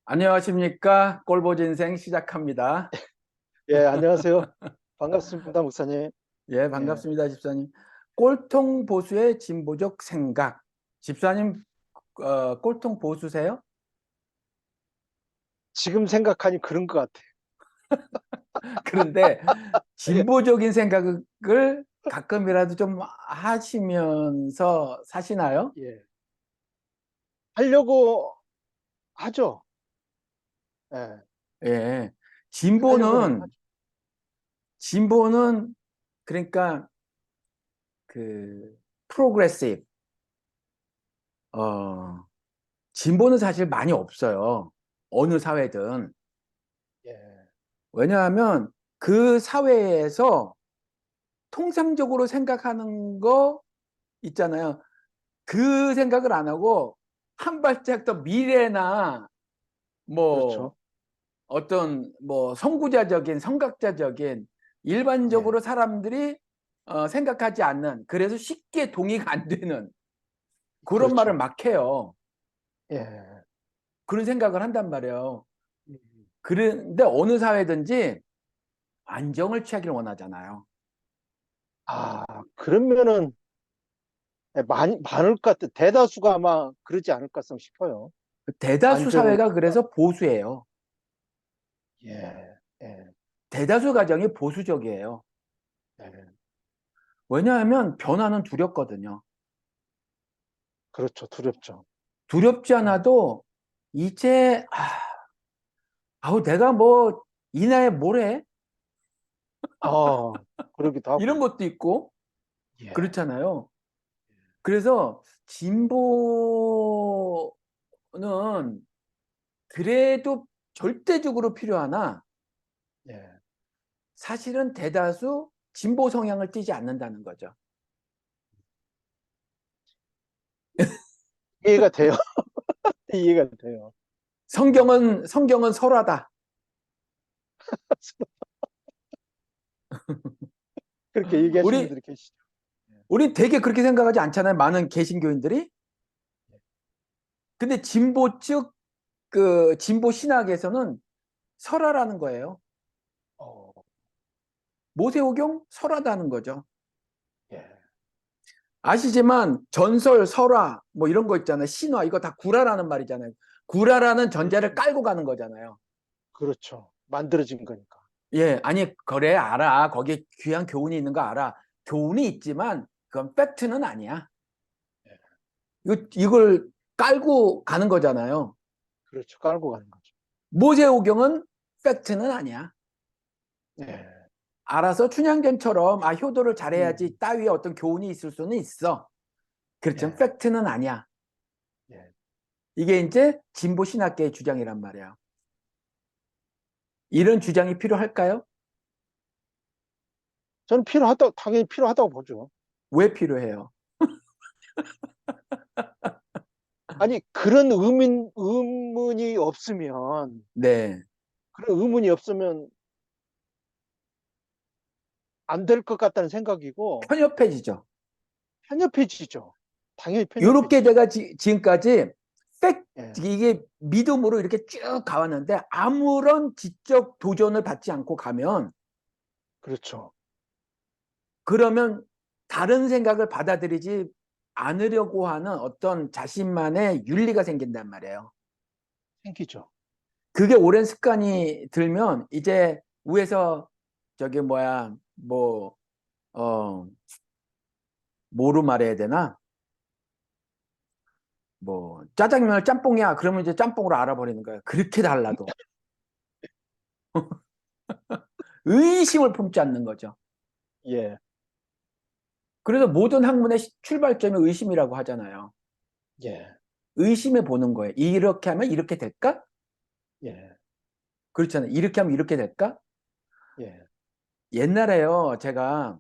안녕하십니까? 꼴보기 인생 시작합니다. 예, 안녕하세요. 반갑습니다, 목사님. 예, 예, 반갑습니다, 집사님. 꼴통 보수의 진보적 생각. 집사님, 꼴통 보수세요? 지금 생각하니 그런 것 같아요. 그런데 예, 진보적인 생각을 가끔이라도 좀 하시면서 사시나요? 예. 하려고 하죠. 예, 예. 하려고는 진보는, 하죠. 진보는 그러니까 그 프로그레시브, 진보는 사실 많이 없어요. 어느 사회든. 예, 왜냐하면 그 사회에서 통상적으로 생각하는 거 있잖아요. 그 생각을 안 하고 한 발짝 더 미래나 뭐 그렇죠. 어떤 뭐 선구자적인 선각자적인 예, 일반적으로 사람들이 생각하지 않는, 그래서 쉽게 동의가 안 되는 그런 말을 그렇죠. 막 해요. 예, 그런 생각을 한단 말이에요. 음. 그런데 어느 사회든지 안정을 취하기를 원하잖아요. 그러면은 많을 것 같아. 대다수가 아마 그러지 않을까 싶어요. 대다수 안정을 사회가 추구하는. 그래서 보수예요. 예, 예, 대다수 가정이 보수적이에요. 예. 왜냐하면 변화는 두렵거든요. 그렇죠. 두렵죠. 두렵지 예. 않아도 이제 아우 내가 뭐 이 나이에 뭘 해? 아, 그러기도 이런 하고요. 것도 있고 예, 그렇잖아요. 그래서 진보는 그래도 절대적으로 필요하나 예. 사실은 대다수 진보 성향을 띠지 않는다는 거죠. 이해가 돼요. 이해가 돼요. 예. 성경은 설화다. 그렇게 얘기하시는 우리 분들이 계시죠. 예. 우리 되게 그렇게 생각하지 않잖아요. 많은 개신교인들이. 근데 진보 측 그 진보 신학에서는 설화라는 거예요. 어, 모세오경 설화다는 거죠. 예. 아시지만 전설, 설화 뭐 이런 거 있잖아요. 신화 이거 다 구라라는 말이잖아요. 구라라는 전제를 그렇죠. 깔고 가는 거잖아요. 그렇죠. 만들어진 거니까. 예, 아니 그래 알아. 거기에 귀한 교훈이 있는 거 알아. 교훈이 있지만 그건 팩트는 아니야. 예. 이걸 깔고 가는 거잖아요. 그렇죠. 깔고 가는 거죠. 모세오경은 팩트는 아니야. 예. 알아서 춘향전처럼 효도를 음, 잘해야지 따위의 어떤 교훈이 있을 수는 있어. 그렇지만 예. 팩트는 아니야. 예. 이게 이제 진보 신학계의 주장이란 말이야. 이런 주장이 필요할까요? 저는 당연히 필요하다고 보죠. 왜 필요해요? 아니, 의문이 없으면, 네. 그런 의문이 없으면 안 될 것 같다는 생각이고, 편협해지죠. 편협해지죠. 당연히 이렇게 편협해지죠. 내가 지금까지 예. 이게 믿음으로 이렇게 쭉 가왔는데 아무런 지적 도전을 받지 않고 가면 그렇죠. 그러면 다른 생각을 받아들이지 않으려고 하는 어떤 자신만의 윤리가 생긴단 말이에요. 생기죠. 그게 오랜 습관이 들면 이제 위에서 저기 뭐야 뭐 뭐로 말해야 되나? 뭐 짜장면을 짬뽕이야. 그러면 이제 짬뽕으로 알아버리는 거예요. 그렇게 달라도 의심을 품지 않는 거죠. 예. 그래서 모든 학문의 출발점이 의심이라고 하잖아요. 예. 의심해 보는 거예요. 이렇게 하면 이렇게 될까? 예. 그렇잖아요. 이렇게 하면 이렇게 될까? 예. 옛날에요, 제가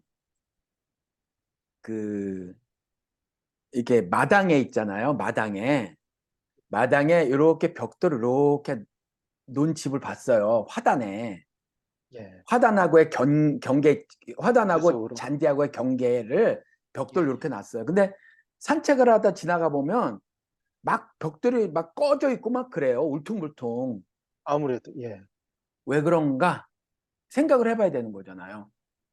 그 이렇게 마당에 있잖아요. 마당에 이렇게 벽돌을 이렇게 놓은 집을 봤어요. 화단에. 예. 화단하고의 경계, 화단하고 구석으로. 잔디하고의 경계를 벽돌 예. 이렇게 놨어요. 근데 산책을 하다 지나가 보면 막 벽들이 막 꺼져 있고 막 그래요. 울퉁불퉁. 아무래도, 예, 왜 그런가? 생각을 해봐야 되는 거잖아요.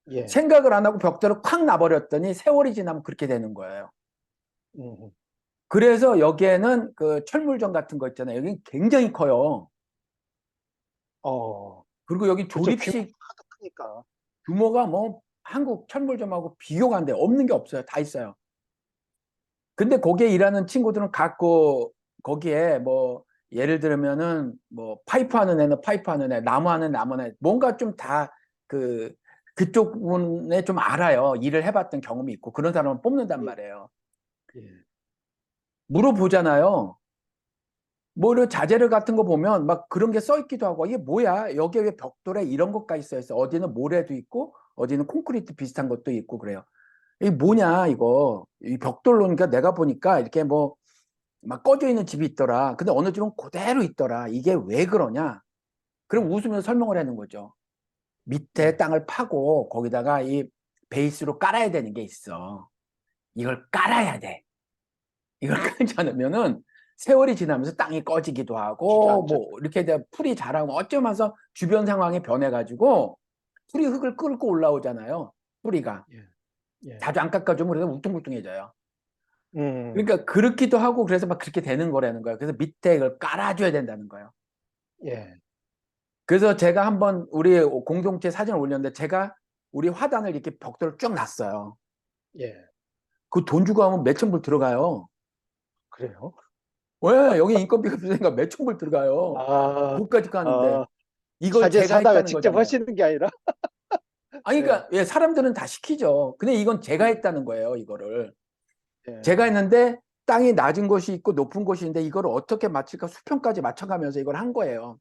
예, 생각을 안 하고 벽돌을 콱 놔버렸더니 세월이 지나면 그렇게 되는 거예요. 음, 그래서 여기에는 그 철물점 같은 거 있잖아요. 여기 굉장히 커요. 어, 그리고 여기 그렇죠. 규모가 조립식 하도 크니까. 규모가 뭐 한국 철물점하고 비교가 안 돼요. 없는 게 없어요. 다 있어요. 근데 거기에 일하는 친구들은 갖고 거기에 뭐 예를 들면은 뭐 파이프 하는 애는 파이프 하는 애, 나무 하는 나무 하는 애, 뭔가 좀 다 그 그쪽 부분에 좀 알아요. 일을 해봤던 경험이 있고 그런 사람을 뽑는단 예, 말이에요. 예, 물어보잖아요. 뭐 이런 자재를 같은 거 보면 막 그런 게 써 있기도 하고 이게 뭐야? 여기에 왜 벽돌에 이런 것까지 써 있어? 어디는 모래도 있고 어디는 콘크리트 비슷한 것도 있고 그래요. 이게 예, 뭐냐 이거 이 벽돌로니까 내가 보니까 이렇게 뭐 막 꺼져 있는 집이 있더라. 근데 어느 집은 그대로 있더라. 이게 왜 그러냐? 그럼 예, 웃으면서 설명을 하는 거죠. 밑에 예, 땅을 파고 거기다가 이 베이스로 깔아야 되는 게 있어. 이걸 깔아야 돼. 이걸 깔지 않으면은 세월이 지나면서 땅이 꺼지기도 하고 주저앉아. 뭐 이렇게 돼 풀이 자라고 어쩌면서 주변 상황이 변해가지고 풀이 흙을 끓고 올라오잖아요. 뿌리가 예, 예, 자주 안 깎아주면 그래서 울퉁불퉁해져요. 음, 그러니까 그렇기도 하고 그래서 막 그렇게 되는 거라는 거예요. 그래서 밑에 이걸 깔아줘야 된다는 거예요. 예, 그래서 제가 한번 우리 공동체 사진을 올렸는데 제가 우리 화단을 이렇게 벽돌을 쭉 놨어요. 예, 그 돈 주고 하면 몇천 불 들어가요. 그래요? 왜? 여기 인건비가 비싸니까 몇천 불 들어가요. 아, 그것까지 까는데 아, 이걸 자재 제가 사다가 했다는 직접 거잖아요. 하시는 게 아니라, 아니 예, 그러니까 예, 사람들은 다 시키죠. 근데 이건 제가 예, 했다는 거예요. 이거를 제가 예, 했는데 땅이 낮은 곳이 있고 높은 곳이 있는데 이거를 어떻게 맞출까 수평까지 맞춰가면서 이걸 한 거예요.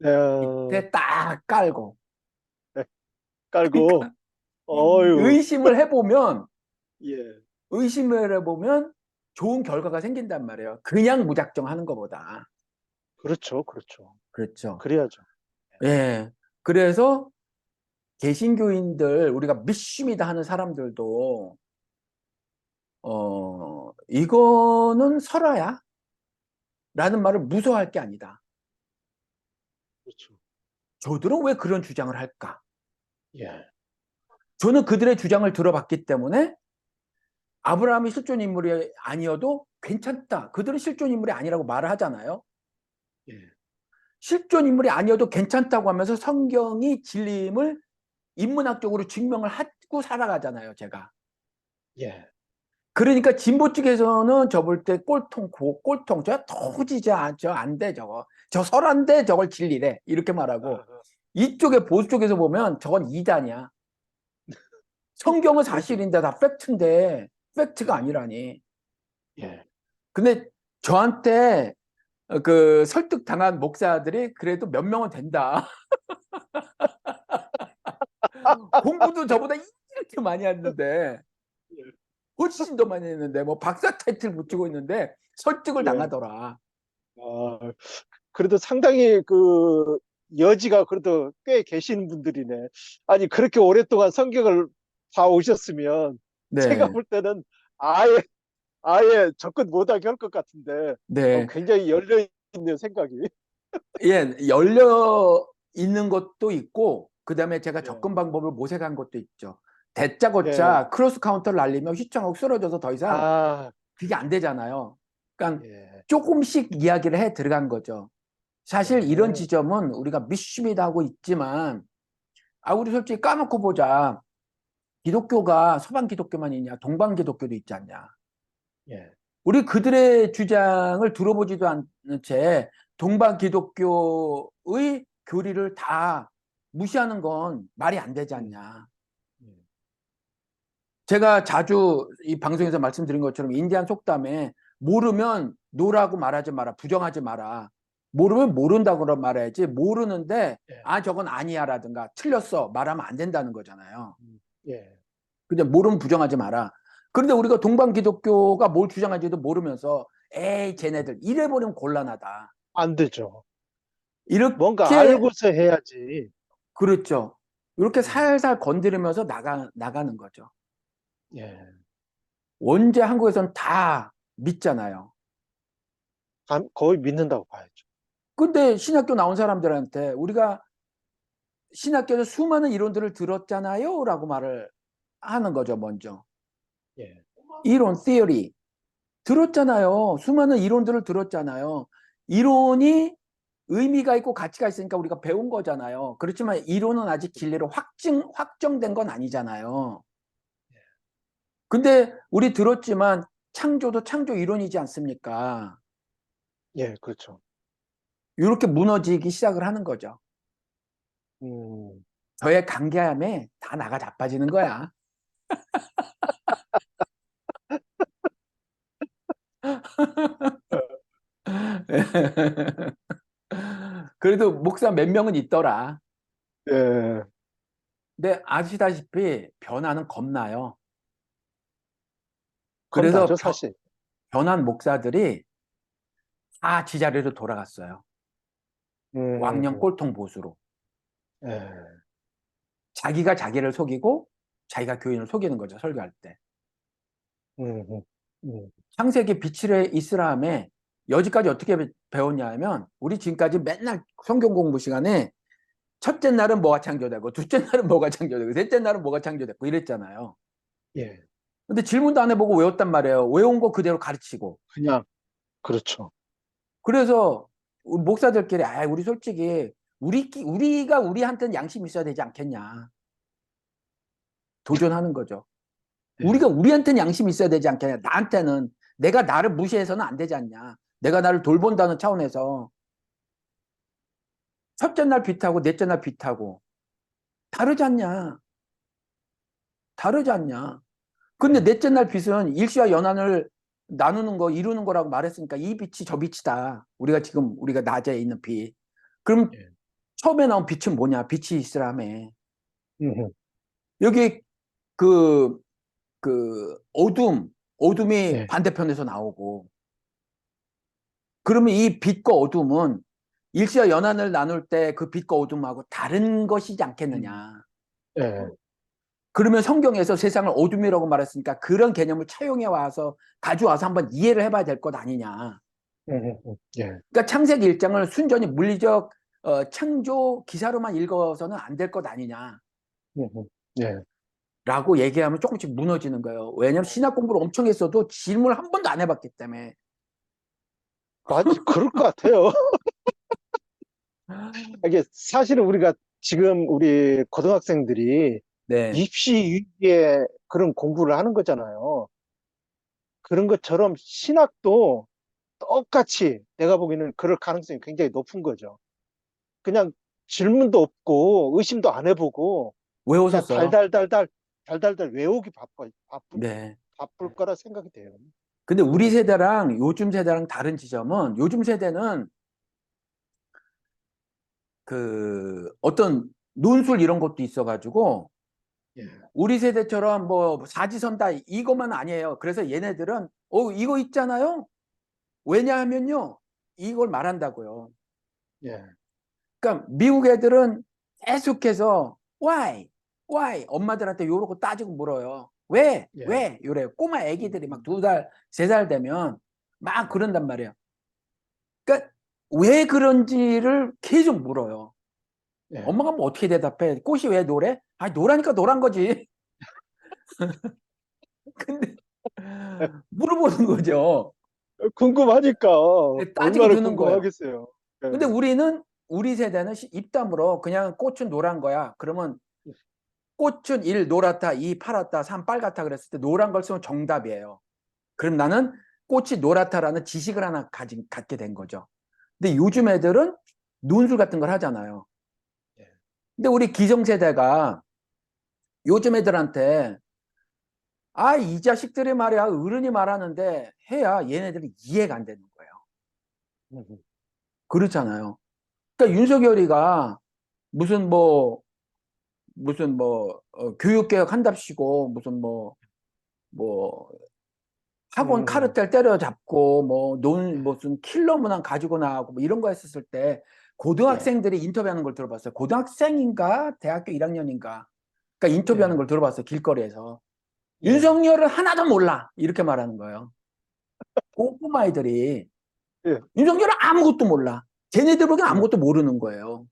어, 밑에 딱 깔고 예, 깔고, 어유, 의심을 해보면 예, 의심을 해보면 좋은 결과가 생긴단 말이에요. 그냥 무작정 하는 것보다. 그렇죠, 그렇죠. 그렇죠. 그래야죠. 예. 그래서 개신교인들, 우리가 믿습니다 하는 사람들도, 이거는 설화야? 라는 말을 무서워할 게 아니다. 그렇죠. 저들은 왜 그런 주장을 할까? 예, 저는 그들의 주장을 들어봤기 때문에 아브라함이 실존 인물이 아니어도 괜찮다. 그들은 실존 인물이 아니라고 말을 하잖아요. 예, 실존 인물이 아니어도 괜찮다고 하면서 성경이 진리임을 인문학적으로 증명을 하고 살아가잖아요, 제가. 예, 그러니까 진보 측에서는 저 볼 때 꼴통, 저 도저히 저안 돼, 저거. 저 설한데 저걸 진리래. 이렇게 말하고. 아, 이쪽에 보수 쪽에서 보면 저건 이단이야. 성경은 그러게, 사실인데 다 팩트인데, 팩트가 예, 아니라니. 예, 근데 저한테 그 설득 당한 목사들이 그래도 몇 명은 된다. 공부도 저보다 이렇게 많이 했는데, 훨씬 더 많이 했는데, 뭐 박사 타이틀 붙이고 있는데, 설득을 예, 예. 당하더라. 아, 그래도 상당히 그 여지가 그래도 꽤 계시는 분들이네. 아니, 그렇게 오랫동안 성경을 봐오셨으면 제가 네, 볼 때는 아예, 아예 접근 못하게 할 것 같은데, 네. 굉장히 열려있는 생각이. 예, 열려 있는 것도 있고, 그 다음에 제가 예, 접근 방법을 모색한 것도 있죠. 예, 대짜고짜 크로스 카운터를 날리면 휘청하고 쓰러져서 더 이상 아, 그게 안 되잖아요. 그러니까 예, 조금씩 이야기를 해 들어간 거죠. 사실 이런 예, 지점은 우리가 믿습니다 하고 있지만, 우리 솔직히 까놓고 보자. 기독교가 서방 기독교만 있냐, 동방 기독교도 있지 않냐. 예, 우리 그들의 주장을 들어보지도 않은 채 동방 기독교의 교리를 다 무시하는 건 말이 안 되지 음, 않냐. 음, 제가 자주 이 방송에서 말씀드린 것처럼 인디안 속담에 모르면 노라고 말하지 마라, 부정하지 마라. 모르면 모른다고 말해야지, 모르는데 예, 저건 아니야라든가 틀렸어 말하면 안 된다는 거잖아요. 예, 그냥 모르면 부정하지 마라. 그런데 우리가 동방 기독교가 뭘 주장하는지도 모르면서 에이 쟤네들 이래 버리면 곤란하다. 안 되죠. 뭔가 이렇게 알고서 해야지. 그렇죠. 이렇게 예, 살살 건드리면서 나가는 거죠. 예, 원제 한국에서는 다 믿잖아요. 거의 믿는다고 봐야죠. 근데 신학교 나온 사람들한테 우리가 신학교에서 수많은 이론들을 들었잖아요 라고 말을 하는 거죠, 먼저. 예, 이론, theory. 들었잖아요. 수많은 이론들을 들었잖아요. 이론이 의미가 있고 가치가 있으니까 우리가 배운 거잖아요. 그렇지만 이론은 아직 진리로 확정된 건 아니잖아요. 근데 우리 들었지만 창조도 창조 이론이지 않습니까? 예, 그렇죠. 이렇게 무너지기 시작을 하는 거죠. 음, 저의 강개함에 다 나가 자빠지는 거야. 그래도 목사 몇 명은 있더라. 예, 근데 아시다시피 변화는 겁나요. 그래서 겁나죠, 사실. 변한 목사들이 다 지자리로 돌아갔어요. 왕년 음, 꼴통 보수로. 예, 자기가 자기를 속이고 자기가 교인을 속이는 거죠, 설교할 때. 음, 음, 음, 창세기 빛의 이스라함에 여지까지 어떻게 배웠냐 하면 우리 지금까지 맨날 성경 공부 시간에 첫째 날은 뭐가 창조되고 둘째 날은 뭐가 창조되고 셋째 날은 뭐가 창조됐고 이랬잖아요. 예, 근데 질문도 안 해보고 외웠단 말이에요. 외운 거 그대로 가르치고. 그냥, 그렇죠. 그래서 목사들끼리 우리 솔직히 우리가 우리한테는 양심 있어야 되지 않겠냐. 도전하는 거죠. 예, 우리가 우리한테는 양심이 있어야 되지 않겠냐. 나한테는 내가 나를 무시해서는 안 되지 않냐. 내가 나를 돌본다는 차원에서 첫째 날 빛하고 넷째 날 빛하고 다르지 않냐. 다르지 않냐. 근데 예, 넷째 날 빛은 일시와 연한을 나누는 거, 이루는 거라고 말했으니까 이 빛이 저 빛이다. 우리가 낮에 있는 빛. 그럼 예, 처음에 나온 빛은 뭐냐? 빛이 있으라며. 음, 여기 그, 어둠이 예, 반대편에서 나오고. 그러면 이 빛과 어둠은 일시와 연한을 나눌 때 그 빛과 어둠하고 다른 것이지 음, 않겠느냐. 예, 그러면 성경에서 세상을 어둠이라고 말했으니까 그런 개념을 차용해 와서 가져와서 한번 이해를 해봐야 될 것 아니냐. 예, 그러니까 창세기 1장을 순전히 물리적 창조 기사로만 읽어서는 안 될 것 아니냐. 예. 라고 얘기하면 조금씩 무너지는 거예요. 왜냐하면 신학 공부를 엄청 했어도 질문을 한 번도 안 해봤기 때문에. 그럴 것 같아요. 이게 사실은 우리가 지금 우리 고등학생들이 네. 입시 위기에 그런 공부를 하는 거잖아요. 그런 것처럼 신학도 똑같이 내가 보기에는 그럴 가능성이 굉장히 높은 거죠. 그냥 질문도 없고 의심도 안 해보고 왜 그냥 웃었어요? 달달달 외우기 네. 바쁠 거라 생각이 돼요. 근데 우리 고등학생. 세대랑 요즘 세대랑 다른 지점은 요즘 세대는 어떤 논술 이런 것도 있어가지고 예, 우리 세대처럼 뭐 사지선다 이것만 아니에요. 그래서 얘네들은 이거 있잖아요. 왜냐하면요 이걸 말한다고요. 예, 그러니까 미국 애들은 계속해서 why 엄마들한테 요러고 따지고 물어요. 예, 이래요. 꼬마 애기들이 막 2살, 3살 되면 막 그런단 말이에요. 그러니까 왜 그런지를 계속 물어요. 예. 엄마가 뭐 어떻게 대답해? 꽃이 왜 노래? 노라니까 노란 거지. 근데 물어보는 거죠. 궁금하니까 따지고 얼마나 드는 거예요. 궁금하겠어요. 예, 근데 우리 세대는 입담으로 그냥 꽃은 노란 거야. 그러면 꽃은 1 노랗다, 2 파랗다, 3 빨갛다 그랬을 때 노란 걸 쓰면 정답이에요. 그럼 나는 꽃이 노랗다라는 지식을 하나 갖게 된 거죠. 근데 요즘 애들은 논술 같은 걸 하잖아요. 예, 근데 우리 기성세대가 요즘 애들한테 이 자식들이 말이야 어른이 말하는데 해야 얘네들이 이해가 안 되는 거예요. 음, 그렇잖아요. 그러니까 윤석열이가 무슨 교육개혁 한답시고 뭐 학원 음, 카르텔 때려잡고 무슨 킬러 문항 가지고 나가고 뭐 이런 거 했었을 때 예, 고등학생들이 인터뷰하는 걸 들어봤어요. 고등학생인가 대학교 1학년인가 그러니까 인터뷰하는 예, 걸 들어봤어요. 길거리에서. 예, 윤석열은 하나도 몰라 이렇게 말하는 거예요. 꼬마아이들이. 예, 윤석열은 아무것도 몰라. 쟤네들 보기엔 예, 아무것도 모르는 거예요.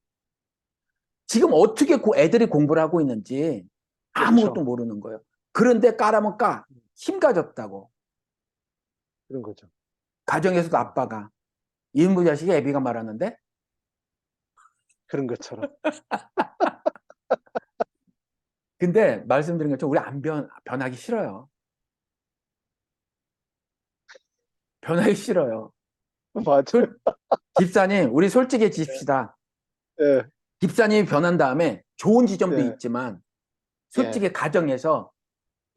지금 어떻게 애들이 공부를 하고 있는지 아무것도 그렇죠. 모르는 거예요. 그런데 까라면 까. 힘 가졌다고. 그런 거죠. 가정에서도 음, 아빠가 이인부 자식이 애비가 말하는데 그런 것처럼. 근데 말씀드린 것처럼 우리 안 변하기 싫어요. 변하기 싫어요. 맞아요. 솔, 집사님, 우리 솔직해집시다. 예, 집사님이 변한 다음에 좋은 지점도 예, 있지만 예, 솔직히 가정에서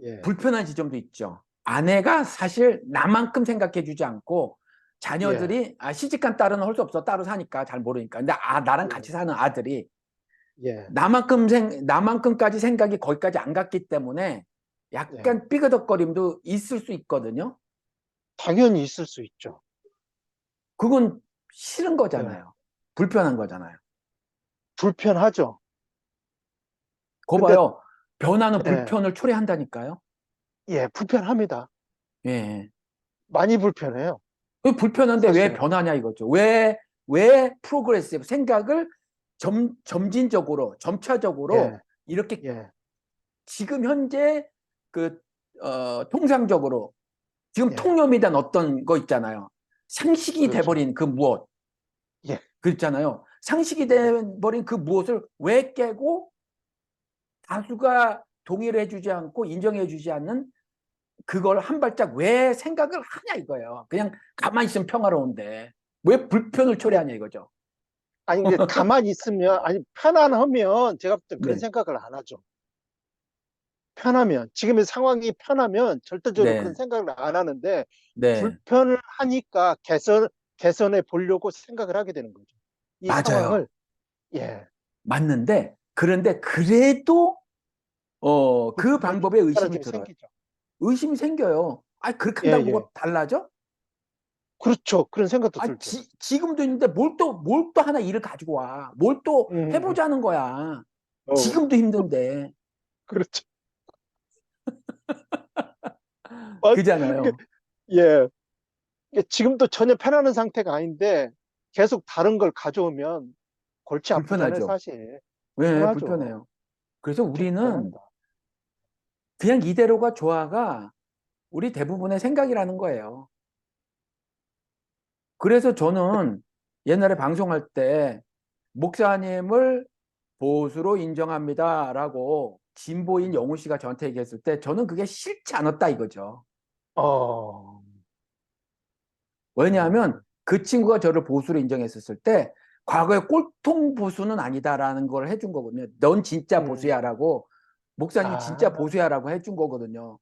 예, 불편한 지점도 있죠. 아내가 사실 나만큼 생각해주지 않고 예, 자녀들이 시집간 딸은 할 수 없어. 따로 사니까 잘 모르니까. 근데 나랑 예, 같이 사는 아들이 예, 나만큼까지 생각이 거기까지 안 갔기 때문에 예. 약간 삐그덕거림도 있을 수 있거든요. 당연히 있을 수 있죠. 그건 싫은 예, 거잖아요. 불편한 거잖아요. 불편하죠. 거 근데, 봐요. 변화는 예, 불편을 초래한다니까요. 예, 불편합니다. 예. 많이 불편해요. 불편한데 왜 사실은. 변하냐 이거죠. 왜 프로그레시브 생각을 점진적으로, 점차적으로 예, 이렇게 예, 지금 현재 그, 통상적으로 지금 예, 통념이 된 어떤 거 있잖아요. 상식이 그렇죠. 돼버린 그 무엇. 예, 그렇잖아요. 상식이 예, 돼버린 그 무엇을 왜 깨고 다수가 동의를 해주지 않고 인정해주지 않는 그걸 한 발짝 왜 생각을 하냐 이거예요. 그냥 가만히 있으면 평화로운데 왜 불편을 아니, 초래하냐 이거죠. 아니, 이게 가만히 있으면, 아니, 편안하면 제가 볼 땐 그런 네, 생각을 안 하죠. 편하면, 지금의 상황이 편하면 절대적으로 그런 네, 생각을 안 하는데, 네, 불편을 하니까 개선해 보려고 생각을 하게 되는 거죠. 이 맞아요. 상황을, 예, 맞는데 그런데 그래도 그 방법에 불편한 의심이 사람이 들어요. 생기죠. 의심이 생겨요. 그렇게 예, 한다고 예. 뭐가 달라져? 그렇죠. 그런 생각도 들죠. 지금도 있는데 뭘 또 하나 일을 가지고 와. 뭘 또 음, 해보자는 거야. 어, 지금도 힘든데. 그렇죠. 맞, 이게, 그잖아요. 예. 이게 지금도 전혀 편안한 상태가 아닌데, 계속 다른 걸 가져오면 골치 아프잖아요, 불편하죠. 사실. 왜 불편하죠. 불편해요. 그래서 굉장히 우리는 불편합니다. 그냥 이대로가 좋아가 우리 대부분의 생각이라는 거예요. 그래서 저는 옛날에 방송할 때 목사님을 보수로 인정합니다라고 진보인 영우 씨가 저한테 얘기했을 때 저는 그게 싫지 않았다 이거죠. 어, 왜냐하면 음, 그 친구가 저를 보수로 인정했었을 때 과거에 꼴통 보수는 아니다라는 걸 해준 거거든요. 넌 진짜 음, 보수야라고 목사님 진짜 아, 보수야라고 해준 거거든요. 아,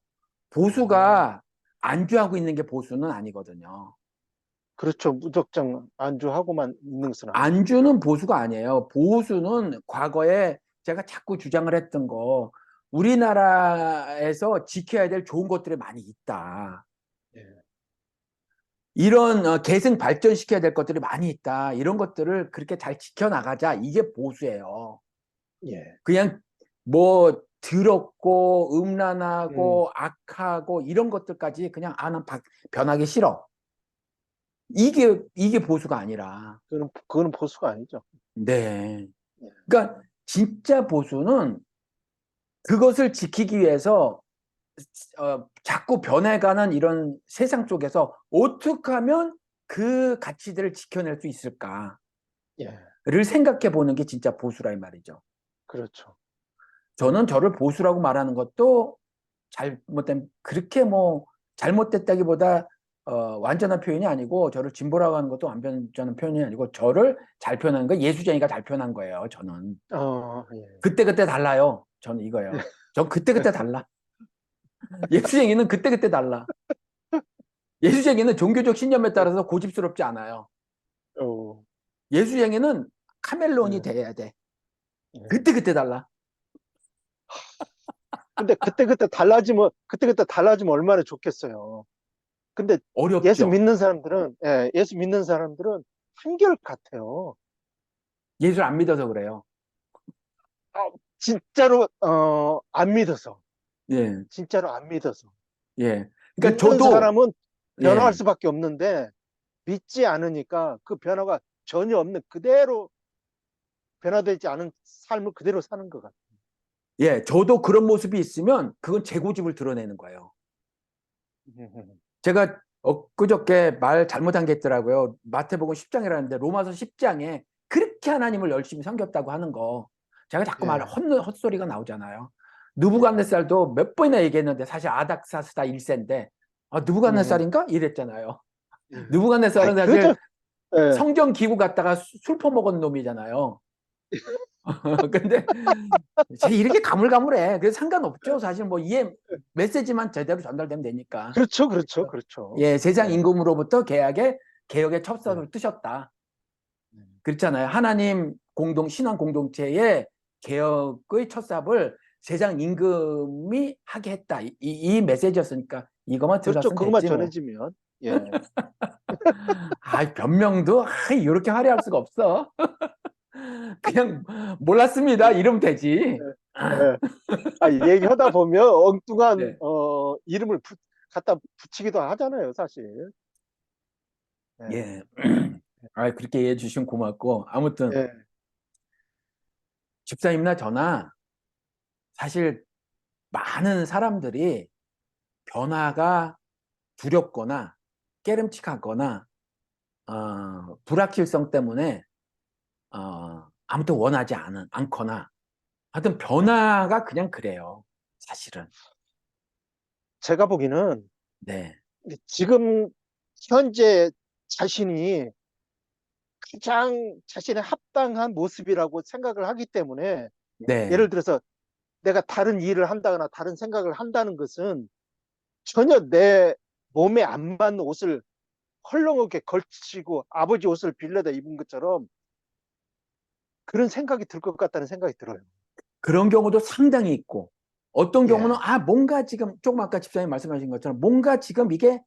보수가 안주하고 있는 게 보수는 아니거든요. 그렇죠. 무작정 안주하고만 있는 것은 아니죠. 안주는 보수가 아니에요. 보수는 과거에 제가 자꾸 주장을 했던 거 우리나라에서 지켜야 될 좋은 것들이 많이 있다. 예, 이런 계승 발전시켜야 될 것들이 많이 있다. 이런 것들을 그렇게 잘 지켜나가자. 이게 보수예요. 예, 그냥 뭐 더럽고 음, 음란하고 악하고 이런 것들까지 그냥 난 변하기 싫어. 이게 보수가 아니라. 그거는 보수가 아니죠. 네. 예, 그러니까 진짜 보수는 그것을 지키기 위해서 자꾸 변해가는 이런 세상 속에서 어떻게 하면 그 가치들을 지켜낼 수 있을까를 예, 생각해 보는 게 진짜 보수라 이 말이죠. 그렇죠. 저는 저를 보수라고 말하는 것도 그렇게 뭐 잘못됐다기보다 완전한 표현이 아니고 저를 진보라고 하는 것도 완전한 표현이 아니고 저를 잘 표현한 거 예수쟁이가 잘 표현한 거예요. 저는 예. 그때그때 달라요. 저는 이거예요. 전 그때그때 달라. 예수쟁이는 그때그때 달라. 예수쟁이는 종교적 신념에 따라서 고집스럽지 않아요. 어, 예수쟁이는 카멜론이 예, 돼야 돼. 예. 그때그때 달라. 근데 그때그때 달라지면 얼마나 좋겠어요. 근데 어렵죠. 예수 믿는 사람들은 한결 같아요. 예수를 안 믿어서 그래요. 아, 진짜로, 안 믿어서. 예, 진짜로 안 믿어서. 예. 그러니까 믿는 저도, 사람은 변화할 예, 수밖에 없는데, 믿지 않으니까 그 변화가 전혀 없는 그대로 변화되지 않은 삶을 그대로 사는 것 같아요. 예, 저도 그런 모습이 있으면 그건 제 고집을 드러내는 거예요. 제가 엊그저께 말 잘못한 게 있더라고요. 마태복음 10장이라는데 로마서 10장에 그렇게 하나님을 열심히 섬겼다고 하는 거. 제가 자꾸 말 예, 헛소리가 나오잖아요. 예, 느부갓네살도 몇 번이나 얘기했는데 사실 아닥사스다 1세인데 느부갓네살인가? 이랬잖아요. 예. 아이, 느부갓네살은 그저, 사실 예, 성전 기구 갖다가 술 퍼먹은 놈이잖아요. 근데 쟤 이렇게 가물가물해. 그래서 상관없죠. 사실 뭐 이해 메시지만 제대로 전달되면 되니까. 그렇죠, 그렇죠, 그렇죠. 예, 세상 예, 임금으로부터 개혁의 예, 첩선을 뜨셨다. 예. 그렇잖아요. 하나님 신앙 공동체의 개혁의 첫삽을 세상 임금이 하게 했다. 이 메시지였으니까 이것만 그렇죠. 들었으면 그것만 됐지 뭐. 전해지면, 예, 변명도 이렇게 화려할 수가 없어. 그냥 몰랐습니다. 이러면 되지. 예. 아, 얘기하다 보면 엉뚱한, 네. 이름을 갖다 붙이기도 하잖아요, 사실. 예, 예. 그렇게 이해해 주시면 고맙고 아무튼 예, 집사님이나 저나 사실 많은 사람들이 변화가 두렵거나 깨름칙하거나 불확실성 때문에 아무튼 원하지 않거나 하여튼 변화가 그냥 그래요. 사실은. 제가 보기에는 네. 지금 현재 자신이 가장 자신의 합당한 모습이라고 생각을 하기 때문에 네. 예를 들어서 내가 다른 일을 한다거나 다른 생각을 한다는 것은 전혀 내 몸에 안 맞는 옷을 헐렁하게 걸치고 아버지 옷을 빌려다 입은 것처럼 그런 생각이 들 것 같다는 생각이 들어요. 그런 경우도 상당히 있고 어떤 경우는 예. 뭔가 지금 조금 아까 집사님 말씀하신 것처럼 뭔가 지금 이게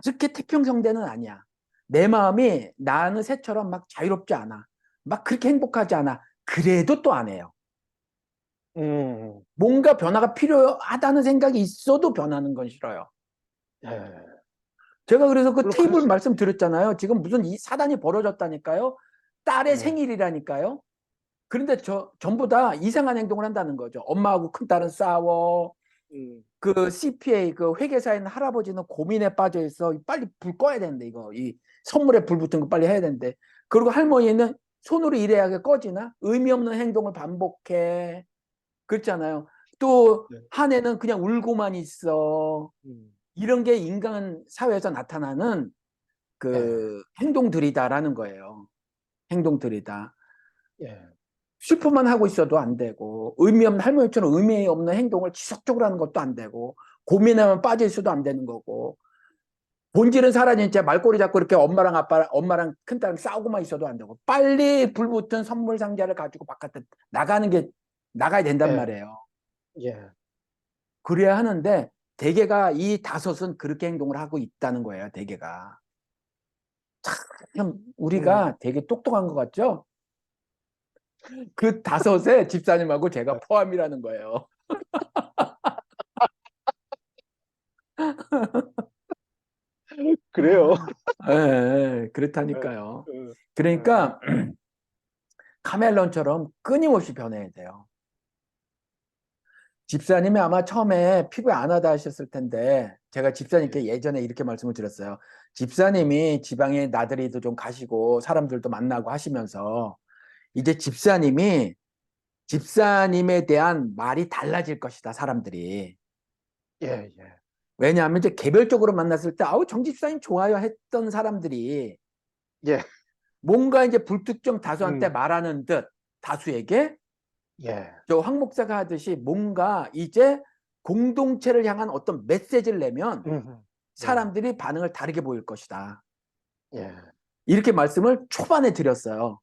그렇게 태평성대는 아니야. 내 마음이 나는 새처럼 막 자유롭지 않아. 막 그렇게 행복하지 않아. 그래도 또 안 해요. 음, 뭔가 변화가 필요하다는 생각이 있어도 변하는 건 싫어요. 예. 제가 그래서 그 물론 그럴 테이블 수 있죠. 말씀드렸잖아요. 지금 무슨 이 사단이 벌어졌다니까요. 딸의 예. 생일이라니까요. 그런데 전부 다 이상한 행동을 한다는 거죠. 엄마하고 큰딸은 싸워. 음, 그 CPA 그 회계사에 있는 할아버지는 고민에 빠져 있어. 빨리 불 꺼야 되는데 이거 이 선물에 불 붙은 거 빨리 해야 되는데. 그리고 할머니는 손으로 일해야 꺼지나 의미 없는 행동을 반복해. 그렇잖아요. 또 네. 한 해는 그냥 울고만 있어. 음, 이런 게 인간 사회에서 나타나는 예. 그 행동들이다라는 거예요. 행동들이다. 예. 슬퍼만 하고 있어도 안 되고 의미 없는 할머니처럼 의미 없는 행동을 지속적으로 하는 것도 안 되고 고민하면 빠져 있어도 안 되는 거고 본질은 사라진 채 말꼬리 잡고 이렇게 엄마랑 큰딸랑 싸우고만 있어도 안 되고 빨리 불붙은 선물 상자를 가지고 바깥에 나가야 된단 예. 말이에요. 예. 그래야 하는데 대개가 이 다섯은 그렇게 행동을 하고 있다는 거예요. 대개가 참 음, 우리가 되게 똑똑한 것 같죠? 그 다섯에 집사님하고 제가 포함이라는 거예요. 그래요. 예, 예. 그렇다니까요. 예. 그러니까 카멜론처럼 끊임없이 변해야 돼요. 집사님이 아마 처음에 피부에 안 하다 하셨을 텐데 제가 예. 집사님께 예전에 이렇게 말씀을 드렸어요. 집사님이 지방에 나들이도 좀 가시고 사람들도 만나고 하시면서 이제 집사님에 대한 말이 달라질 것이다, 사람들이. 예. 예. 왜냐하면 이제 개별적으로 만났을 때 정 집사님 좋아요 했던 사람들이 예. 뭔가 이제 불특정 다수한테 음, 말하는 듯 다수에게 예. 저 황 목사가 하듯이 뭔가 이제 공동체를 향한 어떤 메시지를 내면 예. 사람들이 반응을 다르게 보일 것이다. 예. 이렇게 말씀을 초반에 드렸어요.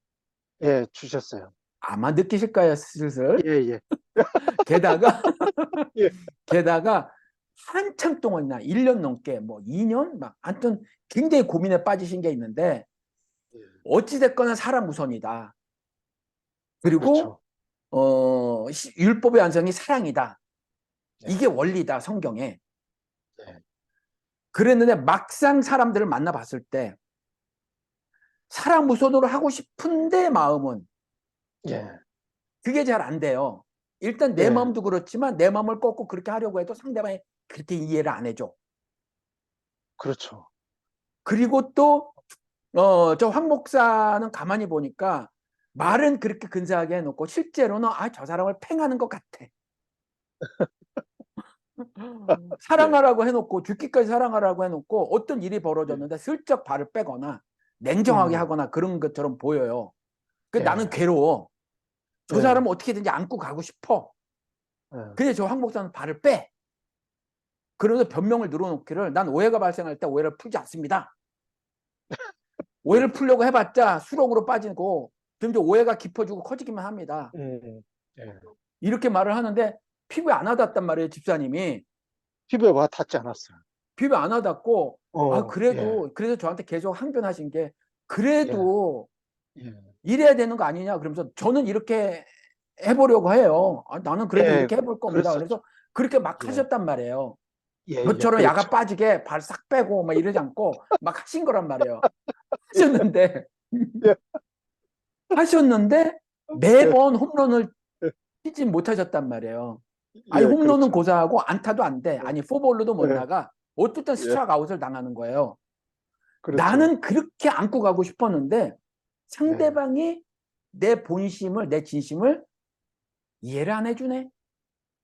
예. 주셨어요. 아마 느끼실 거예요, 슬슬. 예. 예. 게다가 예. 게다가 한참 동안이나 1년 넘게 뭐 2년 막 하여튼 굉장히 고민에 빠지신 게 있는데 예. 어찌됐거나 사람 우선이다. 그리고 그렇죠. 율법의 완성이 사랑이다. 예. 이게 원리다, 성경에. 예. 그랬는데 막상 사람들을 만나봤을 때 파라무소도를 하고 싶은데 마음은 예, 그게 잘 안 돼요. 일단 내 예, 마음도 그렇지만 내 마음을 꺾고 그렇게 하려고 해도 상대방이 그렇게 이해를 안 해줘. 그렇죠. 그리고 또 저 황 목사는 가만히 보니까 말은 그렇게 근사하게 해놓고 실제로는 저 사람을 팽하는 것 같아. 예, 사랑하라고 해놓고 죽기까지 사랑하라고 해놓고 어떤 일이 예, 벌어졌는데 슬쩍 발을 빼거나 냉정하게 음, 하거나 그런 것처럼 보여요. 그 나는 예, 괴로워. 저 예, 사람은 어떻게든지 안고 가고 싶어. 예, 근데 저 황 목사는 발을 빼. 그러면서 변명을 늘어놓기를 난 오해가 발생할 때 오해를 풀지 않습니다. 예, 오해를 풀려고 해봤자 수렁으로 빠지고 점점 오해가 깊어지고 커지기만 합니다. 예. 이렇게 말을 하는데 피부에 안 와닿단 말이에요, 집사님이. 피부에 와 닿지 않았어요. 피부에 안 와닿고, 예, 그래서 저한테 계속 항변하신 게, 예, 그래도 예, 이래야 되는 거 아니냐. 그러면서 저는 이렇게 해보려고 해요. 나는 그래도 예, 이렇게 해볼 겁니다. 그랬었죠. 그래서 그렇게 막 예, 하셨단 말이에요. 예, 예, 저처럼 야가 그렇죠. 빠지게 발 싹 빼고 막 이러지 않고 막 하신 거란 말이에요. 하셨는데, 예, 하셨는데 예, 매번 홈런을 치지 못하셨단 말이에요. 아니, 예, 홈런은 그렇죠. 고사하고 안타도 안 돼. 예, 아니, 포볼로도 못 예, 나가. 어떨 땐 예, 스트라이크 아웃을 당하는 거예요. 그렇죠. 나는 그렇게 안고 가고 싶었는데 예, 상대방이 내 본심을, 내 진심을 이해를 안 해주네.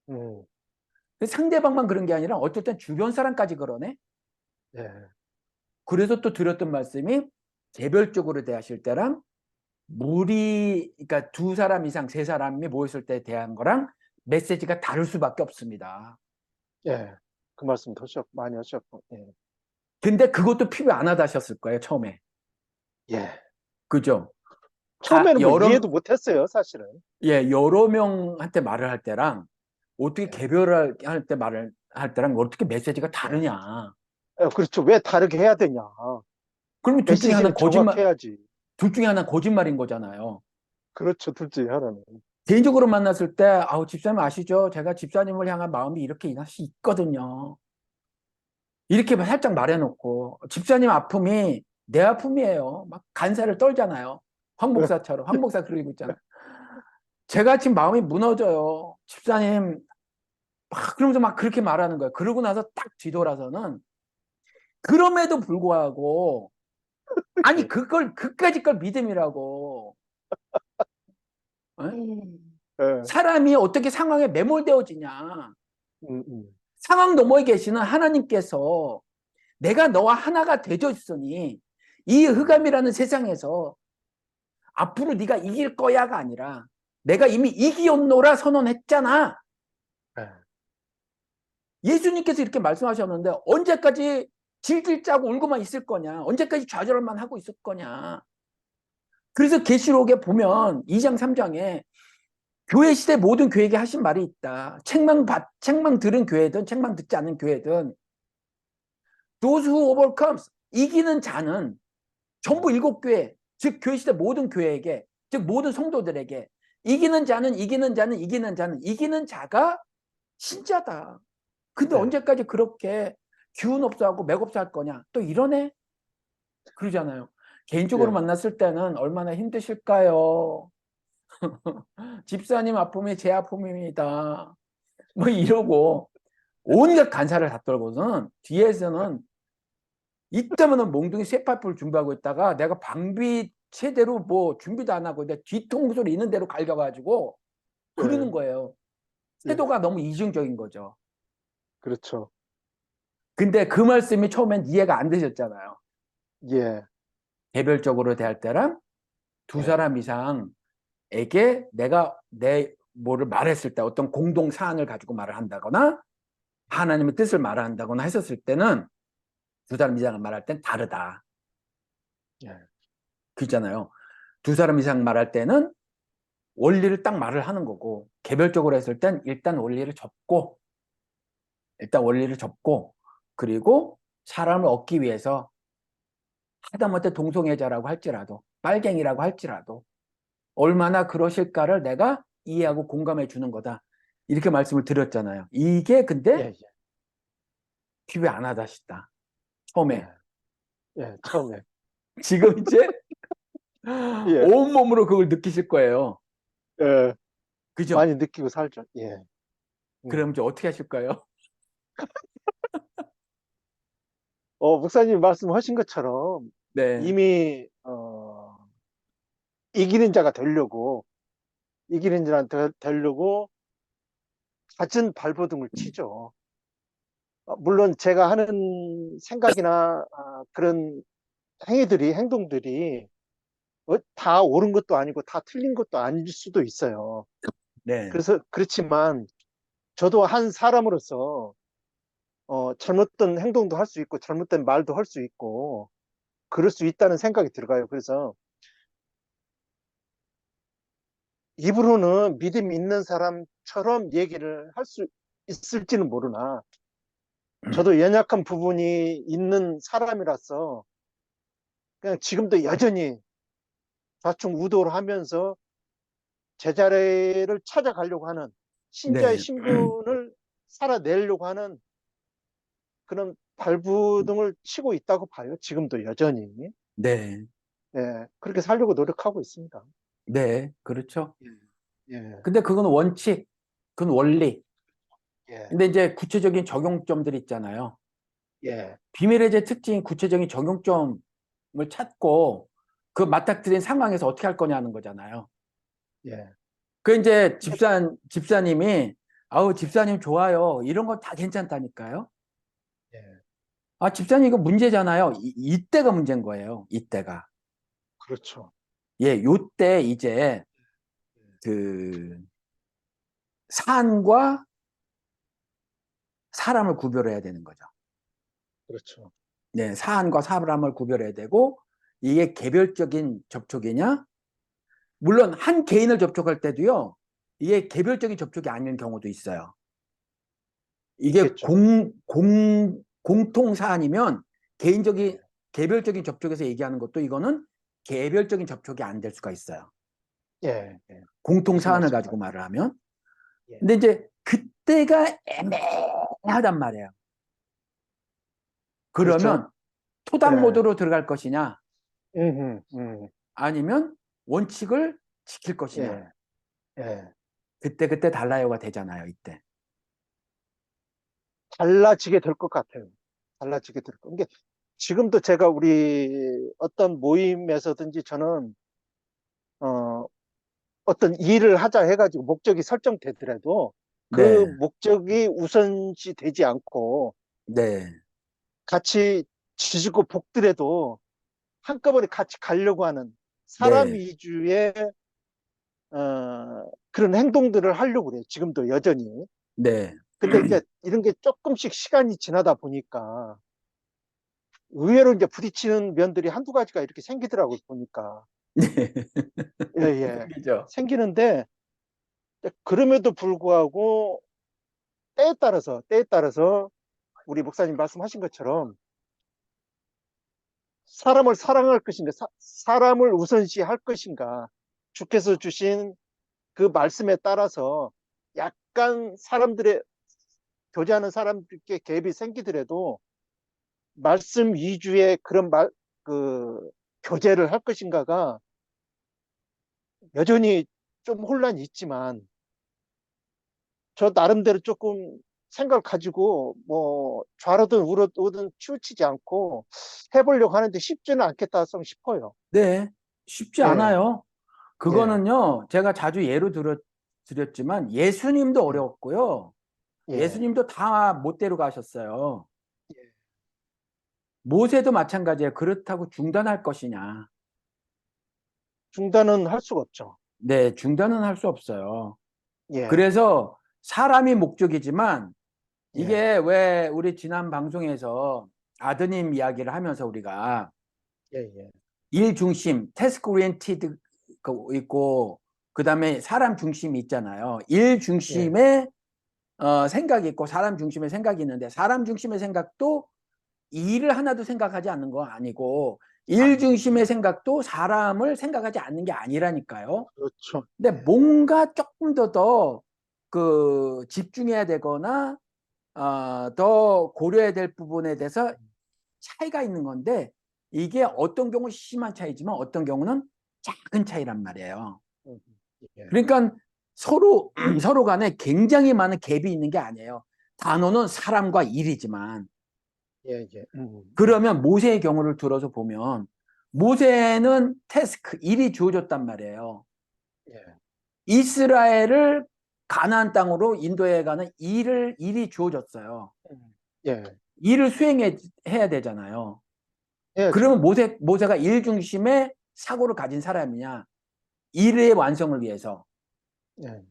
음, 상대방만 그런 게 아니라 어쩔 땐 주변 사람까지 그러네. 예, 그래서 또 드렸던 말씀이 개별적으로 대하실 때랑 그러니까 두 사람 이상, 세 사람이 모였을 때 대한 거랑 메시지가 다를 수밖에 없습니다. 예. 그 말씀 많이 하셨고, 예, 근데 그것도 필요 안 하다셨을 거예요, 처음에. 예. 그죠? 처음에는 뭐 이해도 못 했어요, 사실은. 여러 명한테 말을 할 때랑 어떻게 예, 개별할 때 말을 할 때랑 어떻게 메시지가 예. 다르냐. 그렇죠. 왜 다르게 해야 되냐. 그러면 메시지는 정확해야지. 둘 중에 하나 거짓말인 거잖아요. 그렇죠. 둘 중에 하나는. 개인적으로 만났을 때, 집사님 아시죠? 제가 집사님을 향한 마음이 이렇게 하나씩 있거든요. 이렇게 살짝 말해놓고, 집사님 아픔이 내 아픔이에요. 막 간살을 떨잖아요. 황 목사처럼. 황 목사 그러고 있잖아요. 제가 지금 마음이 무너져요. 집사님, 그러면서 막 그렇게 말하는 거예요. 그러고 나서 딱 뒤돌아서는, 그럼에도 불구하고, 아니, 그까짓 걸 믿음이라고. 어? 예, 사람이 어떻게 상황에 매몰되어지냐. 음, 음, 상황 너머에 계시는 하나님께서 내가 너와 하나가 되어 있으니 이 예, 흑암이라는 세상에서 앞으로 네가 이길 거야가 아니라 내가 이미 이기었노라 선언했잖아. 예, 예수님께서 이렇게 말씀하셨는데 언제까지 질질 짜고 울고만 있을 거냐? 언제까지 좌절만 하고 있을 거냐? 그래서 계시록에 보면 2장 3장에 교회 시대 모든 교회에게 하신 말이 있다. 책망 들은 교회든 책망 듣지 않은 교회든 those who overcomes 이기는 자는 전부 일곱 교회, 즉 교회 시대 모든 교회에게, 즉 모든 성도들에게 이기는 자가 신자다. 근데 예, 언제까지 그렇게 기운 없어 하고 맥없어 할 거냐? 또 이러네? 그러잖아요. 개인적으로 예, 만났을 때는 얼마나 힘드실까요? 집사님 아픔이 제 아픔입니다. 뭐 이러고 온갖 간사를 다 떨고서는 뒤에서는 이때면은 몽둥이 쇠파이프를 준비하고 있다가 내가 방비 제대로 뭐 준비도 안 하고 내 뒤통수를 있는 대로 갈겨가지고 예, 그러는 거예요. 예, 태도가 너무 이중적인 거죠. 그렇죠. 근데 그 말씀이 처음엔 이해가 안 되셨잖아요. 예, 개별적으로 대할 때랑 두 예, 사람 이상에게 내가 내 뭐를 말했을 때 어떤 공동 사안을 가지고 말을 한다거나 하나님의 뜻을 말한다거나 했었을 때는 두 사람 이상을 말할 땐 다르다. 예, 그잖아요. 두 사람 이상 말할 때는 원리를 딱 말을 하는 거고 개별적으로 했을 땐 일단 원리를 접고 그리고 사람을 얻기 위해서 하다못해 동성애자라고 할지라도 빨갱이라고 할지라도 얼마나 그러실까를 내가 이해하고 공감해 주는 거다. 이렇게 말씀을 드렸잖아요. 이게 근데 예, 기회 안 하다 싶다. 예, 처음에. 예, 처음에. 지금 이제 예, 온몸으로 그걸 느끼실 거예요. 예, 그죠? 많이 느끼고 살죠. 예. 그럼 음. 이제 어떻게 하실까요? 목사님 말씀하신 것처럼 네, 이미, 이기는 자가 되려고, 이기는 자가 되려고 갖은 발버둥을 치죠. 물론 제가 하는 생각이나 그런 행동들이 다 옳은 것도 아니고 다 틀린 것도 아닐 수도 있어요. 네, 그래서 그렇지만 저도 한 사람으로서 잘못된 행동도 할 수 있고 잘못된 말도 할 수 있고 그럴 수 있다는 생각이 들어가요. 그래서 입으로는 믿음 있는 사람처럼 얘기를 할 수 있을지는 모르나 저도 연약한 부분이 있는 사람이라서 그냥 지금도 여전히 좌충우돌 하면서 제자리를 찾아가려고 하는 신자의 네, 신분을 살아내려고 하는 그런 발부둥을 치고 있다고 봐요. 지금도 여전히. 네, 예, 그렇게 살려고 노력하고 있습니다. 네, 그렇죠. 예, 예, 근데 그건 원칙, 그건 원리. 예, 근데 이제 구체적인 적용점들이 있잖아요. 예, 비밀의 제 특징인 구체적인 적용점을 찾고 그 맞닥뜨린 상황에서 어떻게 할 거냐는 거잖아요. 예, 그 이제 근데, 집사님이 아우 집사님 좋아요. 이런 건 다 괜찮다니까요. 예, 아, 집사님 이거 문제잖아요. 이때가 문제인 거예요. 이때가. 그렇죠. 예, 요때 이제 그 산과 사람을 구별해야 되는 거죠. 그렇죠. 네, 사안과 사람을 구별해야 되고 이게 개별적인 접촉이냐? 물론 한 개인을 접촉할 때도요. 이게 개별적인 접촉이 아닌 경우도 있어요. 이게 있겠죠. 공통 사안이면 개인적인 예, 개별적인 접촉에서 얘기하는 것도 이거는 개별적인 접촉이 안 될 수가 있어요. 예, 예. 공통 무슨 사안을 말씀 가지고 같아요? 말을 하면. 예, 근데 이제 그때가 애매하단 말이에요. 그렇죠. 그러면 토닥 예, 모드로 들어갈 것이냐, 음, 음, 음, 아니면 원칙을 지킬 것이냐. 예, 예. 그때 달라요가 되잖아요, 이때. 달라지게 될 것 같아요. 달라지게 될 것. 이게 지금도 제가 우리 어떤 모임에서든지 저는 어, 어떤 일을 하자 해가지고 목적이 설정되더라도 그 네, 목적이 우선시 되지 않고 네, 같이 지지고 볶더라도 한꺼번에 같이 가려고 하는 사람 네, 위주의 그런 행동들을 하려고 그래요. 지금도 여전히. 네. 근데 이제 이런 게 조금씩 시간이 지나다 보니까 의외로 이제 부딪히는 면들이 한두 가지가 이렇게 생기더라고요, 보니까. 네. 예, 예. 생기죠. 생기는데 그럼에도 불구하고 때에 따라서 우리 목사님 말씀하신 것처럼 사람을 사랑할 것인가, 사람을 우선시 할 것인가, 주께서 주신 그 말씀에 따라서 약간 교제하는 사람들께 갭이 생기더라도 말씀 위주의 그런 교제를 할 것인가가 여전히 좀 혼란이 있지만 저 나름대로 조금 생각을 가지고 뭐 좌로든 우로든 치우치지 않고 해보려고 하는데 쉽지는 않겠다 싶어요. 네, 쉽지 예, 않아요. 예, 그거는요, 제가 자주 드렸지만 예수님도 예, 어려웠고요. 예, 예수님도 다 못대로 가셨어요. 모세도 마찬가지예요. 그렇다고 중단할 것이냐. 중단은 할 수가 없죠. 네, 중단은 할 수 없어요. 예, 그래서 사람이 목적이지만 예, 이게 왜 우리 지난 방송에서 아드님 이야기를 하면서 우리가 예, 예, 일 중심, 태스크 오리엔티드 있고 그다음에 사람 중심이 있잖아요. 일 예, 중심의 생각이 있고 사람 중심의 생각이 있는데 사람 중심의 생각도 일을 하나도 생각하지 않는 거 아니고 일 중심의 아닙니다. 생각도 사람을 생각하지 않는 게 아니라니까요. 그렇죠. 근데 예, 뭔가 조금 더 그 집중해야 되거나 더 고려해야 될 부분에 대해서 차이가 있는 건데 이게 어떤 경우는 심한 차이지만 어떤 경우는 작은 차이란 말이에요. 음, 예, 그러니까 서로 서로 간에 굉장히 많은 갭이 있는 게 아니에요. 단어는 사람과 일이지만 예, 예, 그러면 모세의 경우를 들어서 보면 모세는 태스크 일이 주어졌단 말이에요. 예, 이스라엘을 가나안 땅으로 인도해 가는 일이 주어졌어요. 예, 일을 수행해야 되잖아요. 해야죠. 그러면 모세가 일 중심의 사고를 가진 사람이냐? 일의 완성을 위해서. 예,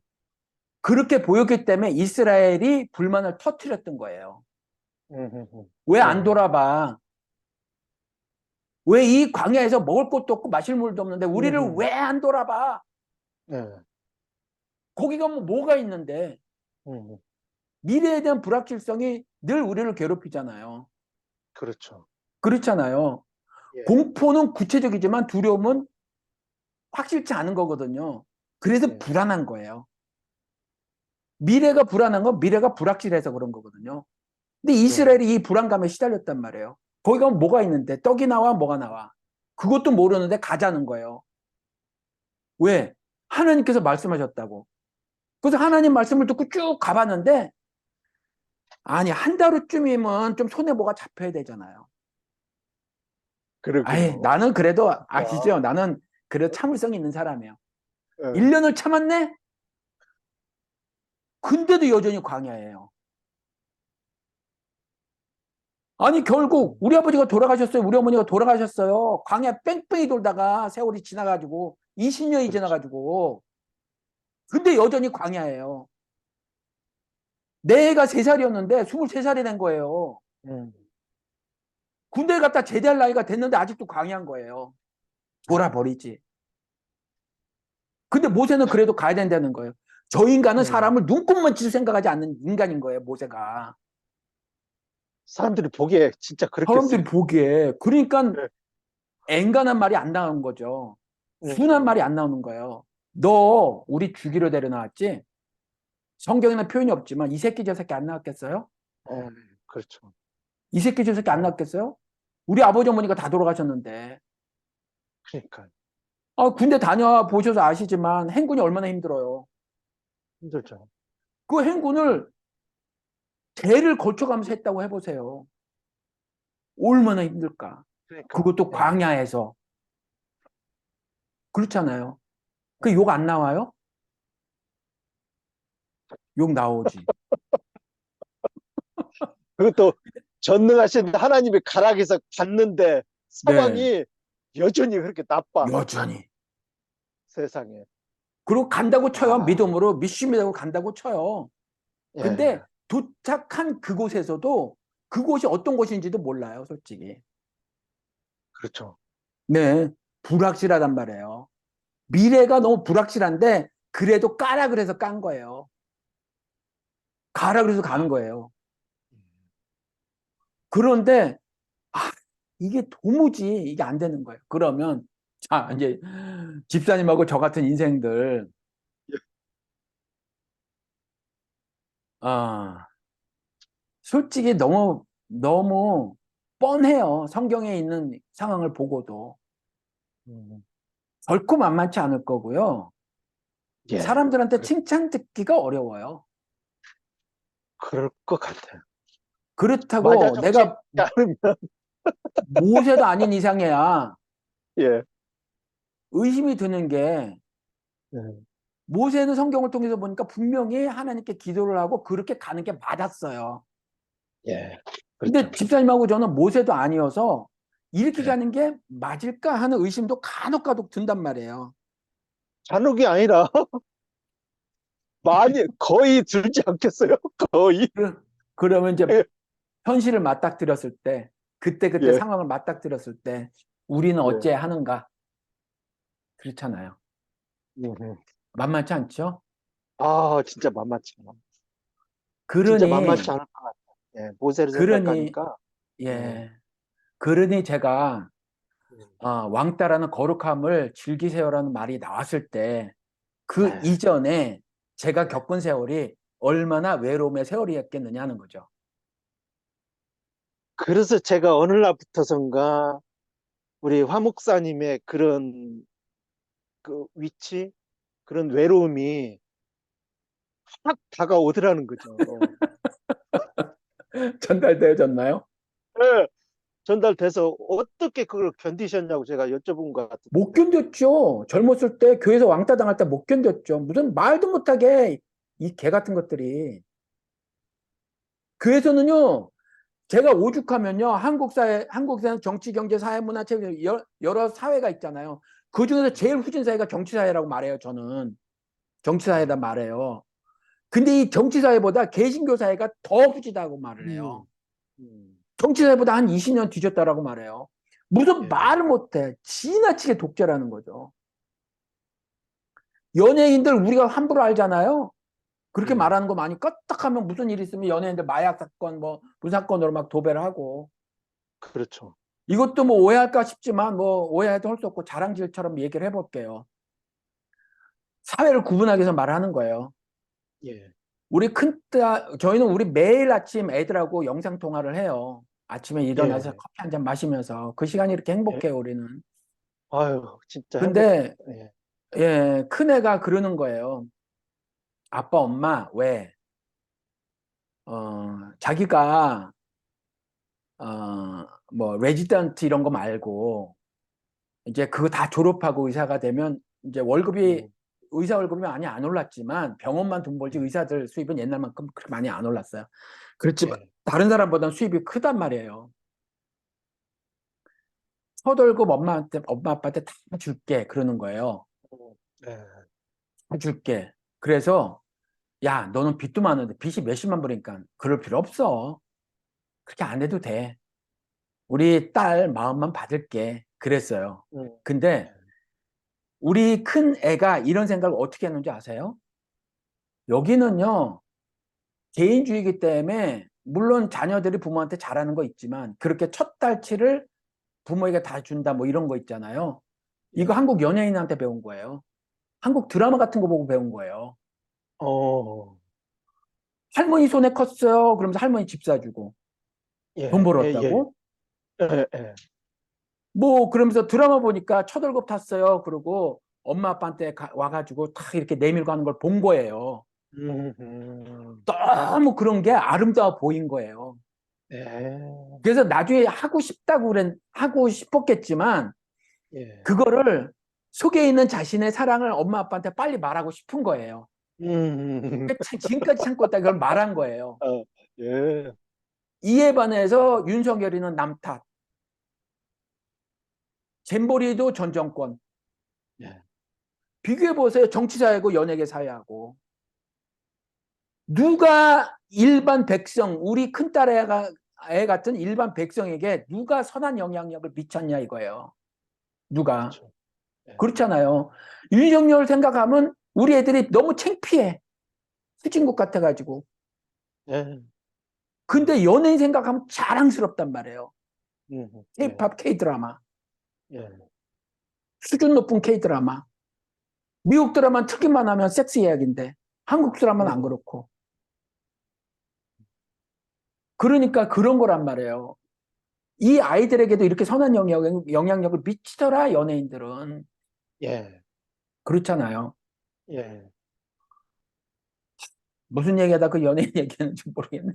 그렇게 보였기 때문에 이스라엘이 불만을 터뜨렸던 거예요. 왜 안 예, 돌아봐? 왜 이 광야에서 먹을 것도 없고 마실 물도 없는데 우리를 왜 안 돌아봐? 예, 거기가 뭐가 있는데 음, 미래에 대한 불확실성이 늘 우리를 괴롭히잖아요. 그렇죠. 그렇잖아요. 예, 공포는 구체적이지만 두려움은 확실치 않은 거거든요. 그래서 예, 불안한 거예요. 미래가 불안한 건 미래가 불확실해서 그런 거거든요. 근데 예. 이스라엘이 이 불안감에 시달렸단 말이에요. 거기 가면 뭐가 있는데 떡이 나와 뭐가 나와. 그것도 모르는데 가자는 거예요. 왜? 하나님께서 말씀하셨다고. 그래서 하나님 말씀을 듣고 쭉 가봤는데 아니 한 달 후쯤이면 좀 손에 뭐가 잡혀야 되잖아요. 아예 그러게요. 나는 그래도 야, 아시죠? 나는 그래도 참을성이 있는 사람이에요. 예, 1년을 참았네? 근데도 여전히 광야예요. 아니 결국 음, 우리 아버지가 돌아가셨어요. 우리 어머니가 돌아가셨어요. 광야 뺑뺑이 돌다가 세월이 지나가지고 20년이 그렇죠. 지나가지고 근데 여전히 광야예요. 내 애가 3살이었는데 23살이 된 거예요. 음, 군대 갔다 제대할 나이가 됐는데 아직도 광야인 거예요. 돌아버리지. 근데 모세는 그래도 가야 된다는 거예요. 저 인간은 음. 사람을 눈곱만 치고 생각하지 않는 인간인 거예요, 모세가. 사람들이 보기에 진짜 그렇겠어요. 사람들이 보기에. 그러니까 예, 앵간한 말이 안 나오는 거죠. 순한 음, 말이 안 나오는 거예요. 너 우리 죽이러 데려나왔지? 성경에는 표현이 없지만 이 새끼 저 새끼 안 나왔겠어요? 예, 그렇죠. 이 새끼 저 새끼 안 예, 나왔겠어요? 우리 아버지 어머니가 다 돌아가셨는데. 그러니까 군대 다녀 보셔서 아시지만 행군이 얼마나 힘들어요. 힘들죠. 그 행군을 대를 거쳐가면서 했다고 해보세요. 얼마나 힘들까. 그러니까 그것도 예. 광야에서. 그렇잖아요. 그 욕 안 나와요? 욕 나오지. 그것도 전능하신 하나님의 가락에서 갔는데 네. 상황이 여전히 그렇게 나빠. 여전히. 세상에. 그리고 간다고 쳐요. 아, 믿음으로. 믿습니다고 간다고 쳐요. 예, 근데 도착한 그곳에서도 그곳이 어떤 곳인지도 몰라요, 솔직히. 그렇죠. 네. 불확실하단 말이에요. 미래가 너무 불확실한데 그래도 까라 그래서 깐 거예요. 가라 그래서 가는 아, 거예요. 그런데 아, 이게 도무지 이게 안 되는 거예요. 그러면 자 이제 집사님하고 저 같은 인생들 예, 아 솔직히 너무 너무 뻔해요. 성경에 있는 상황을 보고도 음, 결코 만만치 않을 거고요. 예, 사람들한테 그래, 칭찬 듣기가 어려워요. 그럴 것 같아요. 그렇다고 맞아주지 내가 않으면, 모세도 아닌 이상해야 예, 의심이 드는 게 예, 모세는 성경을 통해서 보니까 분명히 하나님께 기도를 하고 그렇게 가는 게 맞았어요. 예, 그렇죠. 근데 집사님하고 저는 모세도 아니어서 이렇게 예. 가는 게 맞을까 하는 의심도 간혹 든단 말이에요. 잔혹이 아니라 많이 거의 들지 않겠어요? 거의. 그러면 이제 예, 현실을 맞닥뜨렸을 때, 그때 예, 상황을 맞닥뜨렸을 때, 우리는 예. 어째 하는가? 그렇잖아요. 음. 만만치 않죠? 아, 진짜 만만치 않아. 진짜 만만치 그러니, 않을 것 같아. 예, 모세를 그러니, 생각하니까, 예, 예. 그러니 제가, 음, 왕따라는 거룩함을 즐기세요라는 말이 나왔을 때, 그 예, 이전에 제가 예. 겪은 세월이 얼마나 외로움의 세월이었겠느냐 하는 거죠. 그래서 제가 어느 날부터선가 우리 화 목사님의 그런 그 위치, 그런 외로움이 확 다가오더라는 거죠. 전달되어졌나요? 네, 전달돼서 어떻게 그걸 견디셨냐고 제가 여쭤본 것 못 같은데. 견뎠죠. 젊었을 때 교회에서 왕따 당할 때 못 견뎠죠. 무슨 말도 못하게 이 개 같은 것들이. 교회에서는요, 제가 오죽하면요, 한국 사회는 정치, 경제, 사회, 문화, 체육, 여러 사회가 있잖아요. 그 중에서 제일 후진 사회가 정치 사회라고 말해요, 저는. 정치 사회다 예. 말해요. 근데 이 정치 사회보다 개신교 사회가 더 후지다고 말을 해요. 음, 음, 정치 사회보다 한 20년 뒤졌다라고 말해요. 무슨 예, 말을 못해. 지나치게 독재라는 거죠. 연예인들 우리가 함부로 알잖아요. 그렇게 예, 말하는 거 많이 껐딱하면 무슨 일 있으면 연예인들 마약 사건 뭐 무사건으로 막 도배를 하고 그렇죠. 이것도 뭐 오해할까 싶지만 뭐 오해해도 할 수 없고 자랑질처럼 얘기를 해볼게요. 사회를 구분하기 위해서 말하는 거예요. 예, 저희는 우리 매일 아침 애들하고 영상 통화를 해요. 아침에 일어나서 예, 커피 한 잔 마시면서 그 시간이 이렇게 예. 행복해요, 우리는. 아유, 진짜 근데 예, 예, 큰애가 그러는 거예요. 아빠, 엄마, 왜? 자기가 뭐 레지던트 이런 거 말고 이제 그거 다 졸업하고 의사가 되면 이제 월급이 음, 의사 월급이 많이 안 올랐지만 병원만 돈 벌지 예, 의사들 수입은 옛날만큼 그렇게 많이 안 올랐어요. 그렇지만 예, 다른 사람보다 수입이 크단 말이에요. 서돌급 엄마 아빠한테 다 줄게 그러는 거예요. 예, 다 줄게. 그래서 야 너는 빚도 많은데 빚이 몇십만 불이니까 그럴 필요 없어. 그렇게 안 해도 돼. 우리 딸 마음만 받을게. 그랬어요. 음, 근데 예, 우리 큰 애가 이런 생각을 어떻게 했는지 아세요? 여기는요, 개인주의이기 때문에, 물론 자녀들이 부모한테 잘하는 거 있지만, 그렇게 첫 달치를 부모에게 다 준다, 뭐 이런 거 있잖아요. 이거 예, 한국 연예인한테 배운 거예요. 한국 드라마 같은 거 보고 배운 거예요. 어, 할머니 손에 컸어요. 그러면서 할머니 집 사주고, 돈 예, 예, 예, 벌었다고? 예, 예, 뭐, 그러면서 드라마 보니까 첫 월급 탔어요. 그러고 엄마 아빠한테 와가지고 다 이렇게 내밀고 하는 걸 본 거예요. 음, 음, 너무 그런 게 아름다워 보인 거예요. 예, 그래서 나중에 하고 싶었겠지만, 예, 그거를 속에 있는 자신의 사랑을 엄마 아빠한테 빨리 말하고 싶은 거예요. 음, 지금까지 참고 있다 그걸 말한 거예요. 어, 예, 이에 반해서 윤석열이는 남 탓, 잼버리도 전 정권. 예, 비교해 보세요. 정치사회고 연예계 사회하고. 누가 일반 백성, 우리 큰딸 애 같은 일반 백성에게 누가 선한 영향력을 미쳤냐 이거예요. 누가. 그렇죠. 예, 그렇잖아요. 윤석열 생각하면 우리 애들이 너무 창피해. 수진국 같아가지고. 예, 근데 연예인 생각하면 자랑스럽단 말이에요. 예, K-팝, K-드라마. 예, 수준 높은 K-드라마. 미국 드라마는 특기만 하면 섹스 이야기인데 한국 드라마는 안 음, 그렇고. 그러니까 그런 거란 말이에요. 이 아이들에게도 이렇게 선한 영향력을 미치더라, 연예인들은. 예, 그렇잖아요. 예. 무슨 얘기하다 그 연예인 얘기하는지 모르겠네.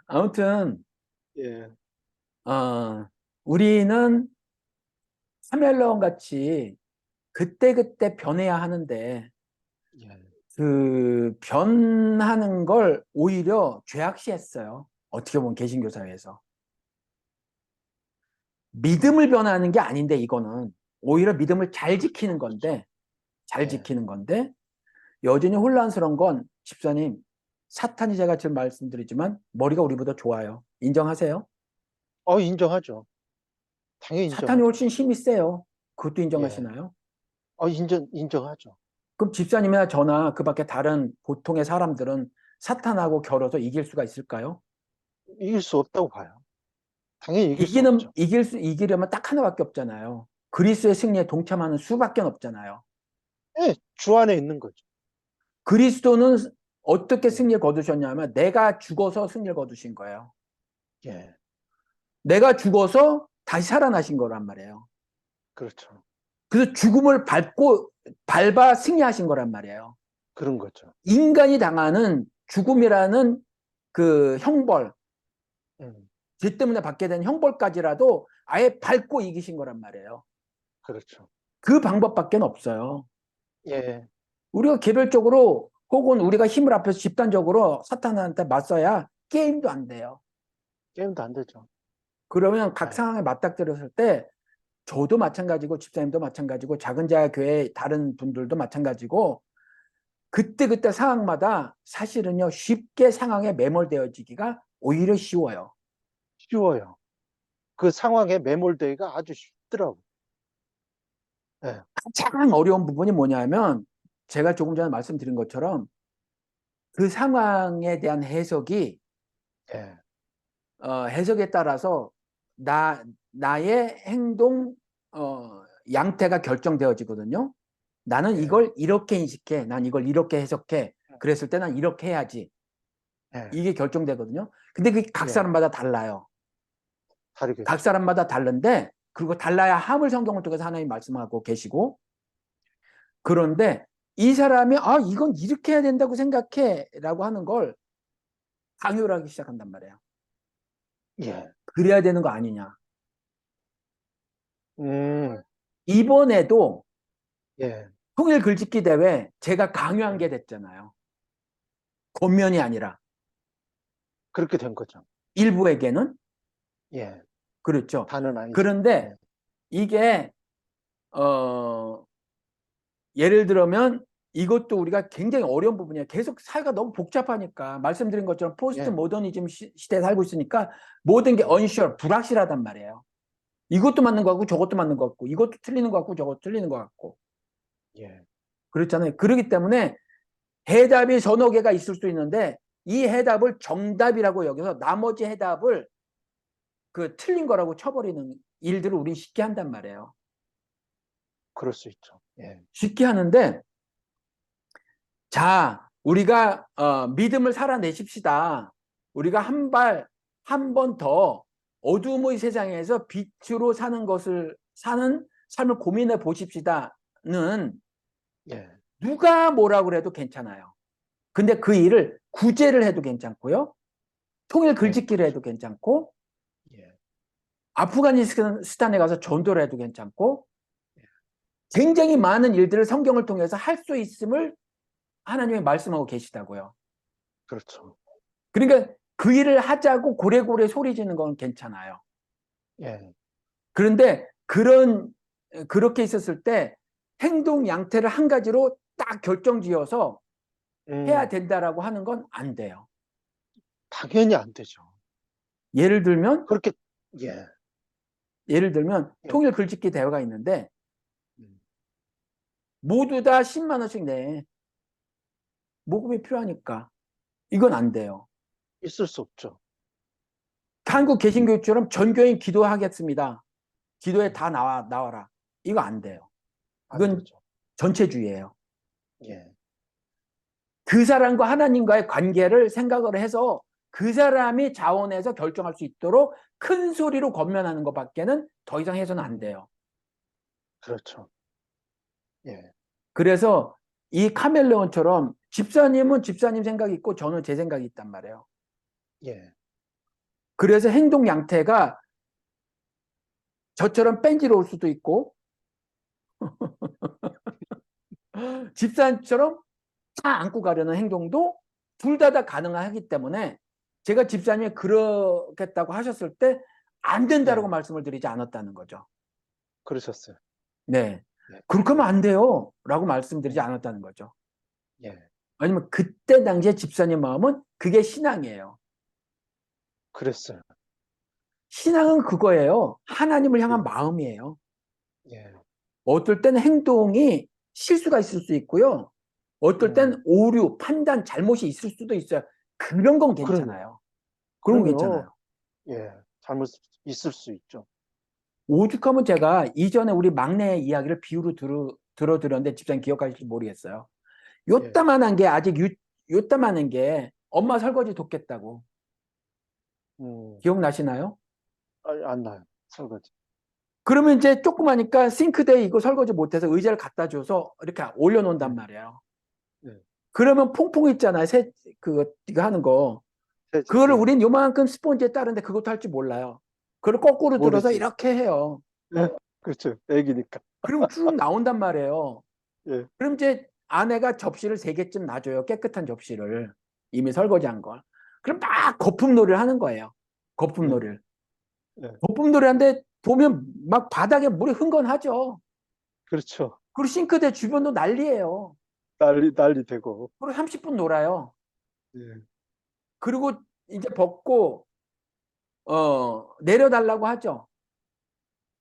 아무튼, 예, 우리는 사멜론 같이 그때그때 변해야 하는데, 예, 그 변하는 걸 오히려 죄악시했어요. 어떻게 보면 개신교 사회에서. 믿음을 변화하는 게 아닌데 이거는 오히려 믿음을 잘 지키는 그렇죠, 그렇죠. 건데 잘 예. 지키는 건데 여전히 혼란스러운 건 집사님 사탄이 제가 지금 말씀드리지만 머리가 우리보다 좋아요. 인정하세요? 인정하죠. 당연히 사탄이 인정하죠. 훨씬 힘이 세요. 그것도 예. 인정하시나요? 인정하죠. 그럼 집사님이나 저나 그 밖에 다른 보통의 사람들은 사탄하고 겨뤄서 이길 수가 있을까요? 이길 수 없다고 봐요. 당연히 이길 수 없죠. 이기려면 딱 하나밖에 없잖아요. 그리스의 승리에 동참하는 수밖에 없잖아요. 예, 주 안에 있는 거죠. 그리스도는 어떻게 예, 승리를 거두셨냐면 내가 죽어서 승리를 거두신 거예요. 예, 내가 죽어서 다시 살아나신 거란 말이에요. 그렇죠. 그래서 죽음을 밟아 승리하신 거란 말이에요. 그런 거죠. 인간이 당하는 죽음이라는 그 형벌, 음, 죄 때문에 받게 된 형벌까지라도 아예 밟고 이기신 거란 말이에요. 그렇죠. 그 방법밖에 없어요. 예, 우리가 개별적으로 혹은 우리가 힘을 합해서 집단적으로 사탄한테 맞서야 게임도 안 돼요. 게임도 안 되죠. 그러면 각 예, 상황에 맞닥뜨렸을 때 저도 마찬가지고 집사님도 마찬가지고 작은 자야 교회 다른 분들도 마찬가지고 그때그때 상황마다 사실은요 쉽게 상황에 매몰되어지기가 오히려 쉬워요. 쉬워요. 그 상황에 매몰되기가 아주 쉽더라고. 예, 가장 어려운 부분이 뭐냐면 제가 조금 전에 말씀드린 것처럼 그 상황에 대한 해석이 예, 해석에 따라서 나의 행동 양태가 결정되어지거든요. 나는 예, 이걸 이렇게 인식해. 난 이걸 이렇게 해석해. 그랬을 때 난 이렇게 해야지. 예, 이게 결정되거든요. 근데 그게 각 예, 사람마다 달라요. 각 다르겠죠. 사람마다 다른데 그리고 달라야 함을 성경을 통해서 하나님 말씀하고 계시고 그런데 이 사람이 이건 이렇게 해야 된다고 생각해 라고 하는 걸 강요를 하기 시작한단 말이에요. 예, 그래야 되는 거 아니냐. 음, 이번에도 예, 통일 글짓기 대회 제가 강요한 게 됐잖아요. 권면이 아니라 그렇게 된 거죠. 일부에게는 예, 그렇죠. 다는 아니지만. 그런데 예, 이게 어, 예를 들면 이것도 우리가 굉장히 어려운 부분이에요. 계속 사회가 너무 복잡하니까 말씀드린 것처럼 포스트 예, 모더니즘 시대에 살고 있으니까 모든 게 예, unsure, 불확실하단 말이에요. 이것도 맞는 거 같고 저것도 맞는 거 같고 이것도 틀리는 거 같고 저것도 틀리는 거 같고 예, 그렇잖아요. 그렇기 때문에 해답이 서너 개가 있을 수 있는데 이 해답을 정답이라고 여기서 나머지 해답을 그 틀린 거라고 쳐버리는 일들을 우리 쉽게 한단 말이에요. 그럴 수 있죠. 예, 쉽게 하는데 자 우리가 믿음을 살아내십시다. 우리가 한 번 더 어둠의 세상에서 빛으로 사는 삶을 고민해 보십시다는 예, 누가 뭐라고 그래도 괜찮아요. 근데 그 일을 구제를 해도 괜찮고요. 통일 예, 글짓기를 그렇죠. 해도 괜찮고 예, 아프가니스탄에 가서 전도를 해도 괜찮고 굉장히 많은 일들을 성경을 통해서 할 수 있음을 하나님이 말씀하고 계시다고요. 그렇죠. 그러니까 그 일을 하자고 고래고래 소리 지는 건 괜찮아요. 예, 그런데 그렇게 있었을 때 행동 양태를 한 가지로 딱 결정지어서 해야 음, 된다라고 하는 건 안 돼요. 당연히 안 되죠. 예를 들면 그렇게, 예, 예, 통일 글짓기 대회가 있는데 음, 모두 다 10만 원씩 내. 모금이 필요하니까. 이건 안 돼요. 있을 수 없죠. 한국 개신교처럼 전교인 기도하겠습니다. 기도에 음, 다 나와라. 이거 안 돼요. 안 이건 되죠. 전체주의예요. 예, 그 사람과 하나님과의 관계를 생각을 해서 그 사람이 자원해서 결정할 수 있도록 큰 소리로 권면하는 것밖에는 더 이상 해서는 안 돼요. 그렇죠. 예, 그래서 이 카멜레온처럼 집사님은 집사님 생각이 있고 저는 제 생각이 있단 말이에요. 예, 그래서 행동 양태가 저처럼 뺀지러울 수도 있고 집사님처럼 다 안고 가려는 행동도 둘 다 가능하기 때문에 제가 집사님이 그러겠다고 하셨을 때 안 된다라고 예, 말씀을 드리지 않았다는 거죠. 그러셨어요. 네. 예, 그렇게 하면 예, 안 돼요. 라고 말씀드리지 예, 않았다는 거죠. 예, 왜냐면 그때 당시에 집사님 마음은 그게 신앙이에요. 그랬어요. 신앙은 그거예요. 하나님을 향한 예, 마음이에요. 예, 어떨 때는 행동이 실수가 있을 수 있고요. 어떨 땐 음, 오류, 판단, 잘못이 있을 수도 있어요. 그런 건 그럼요. 괜찮아요. 그런 건 그럼요. 괜찮아요. 예, 잘못 있을 수 있죠. 오죽하면 제가 이전에 우리 막내 이야기를 비유로 들어드렸는데 집사님 기억하실지 모르겠어요. 예, 요따만한 게 요따만한 게 엄마 설거지 돕겠다고. 음, 기억나시나요? 안 나요. 설거지. 그러면 이제 조그마니까 싱크대에 이거 설거지 못해서 의자를 갖다 줘서 이렇게 올려놓는단 예, 말이에요. 예. 그러면 퐁퐁 있잖아요. 이거 하는 거. 그거를 예. 우린 요만큼 스펀지에 따른데 그것도 할 줄 몰라요. 그걸 거꾸로 들어서 모르지. 이렇게 해요. 예, 그렇죠. 애기니까. 그럼 쭉 나온단 말이에요. 예, 그럼 이제 아내가 접시를 세 개쯤 놔줘요. 깨끗한 접시를. 이미 설거지한 걸. 그럼 막 거품놀이를 하는 거예요. 예, 거품놀이를. 예. 거품놀이 하는데 보면 막 바닥에 물이 흥건하죠. 그렇죠. 그리고 싱크대 주변도 난리예요. 난리 되고. 그리고 30분 놀아요. 예, 그리고 이제 벗고 내려달라고 하죠.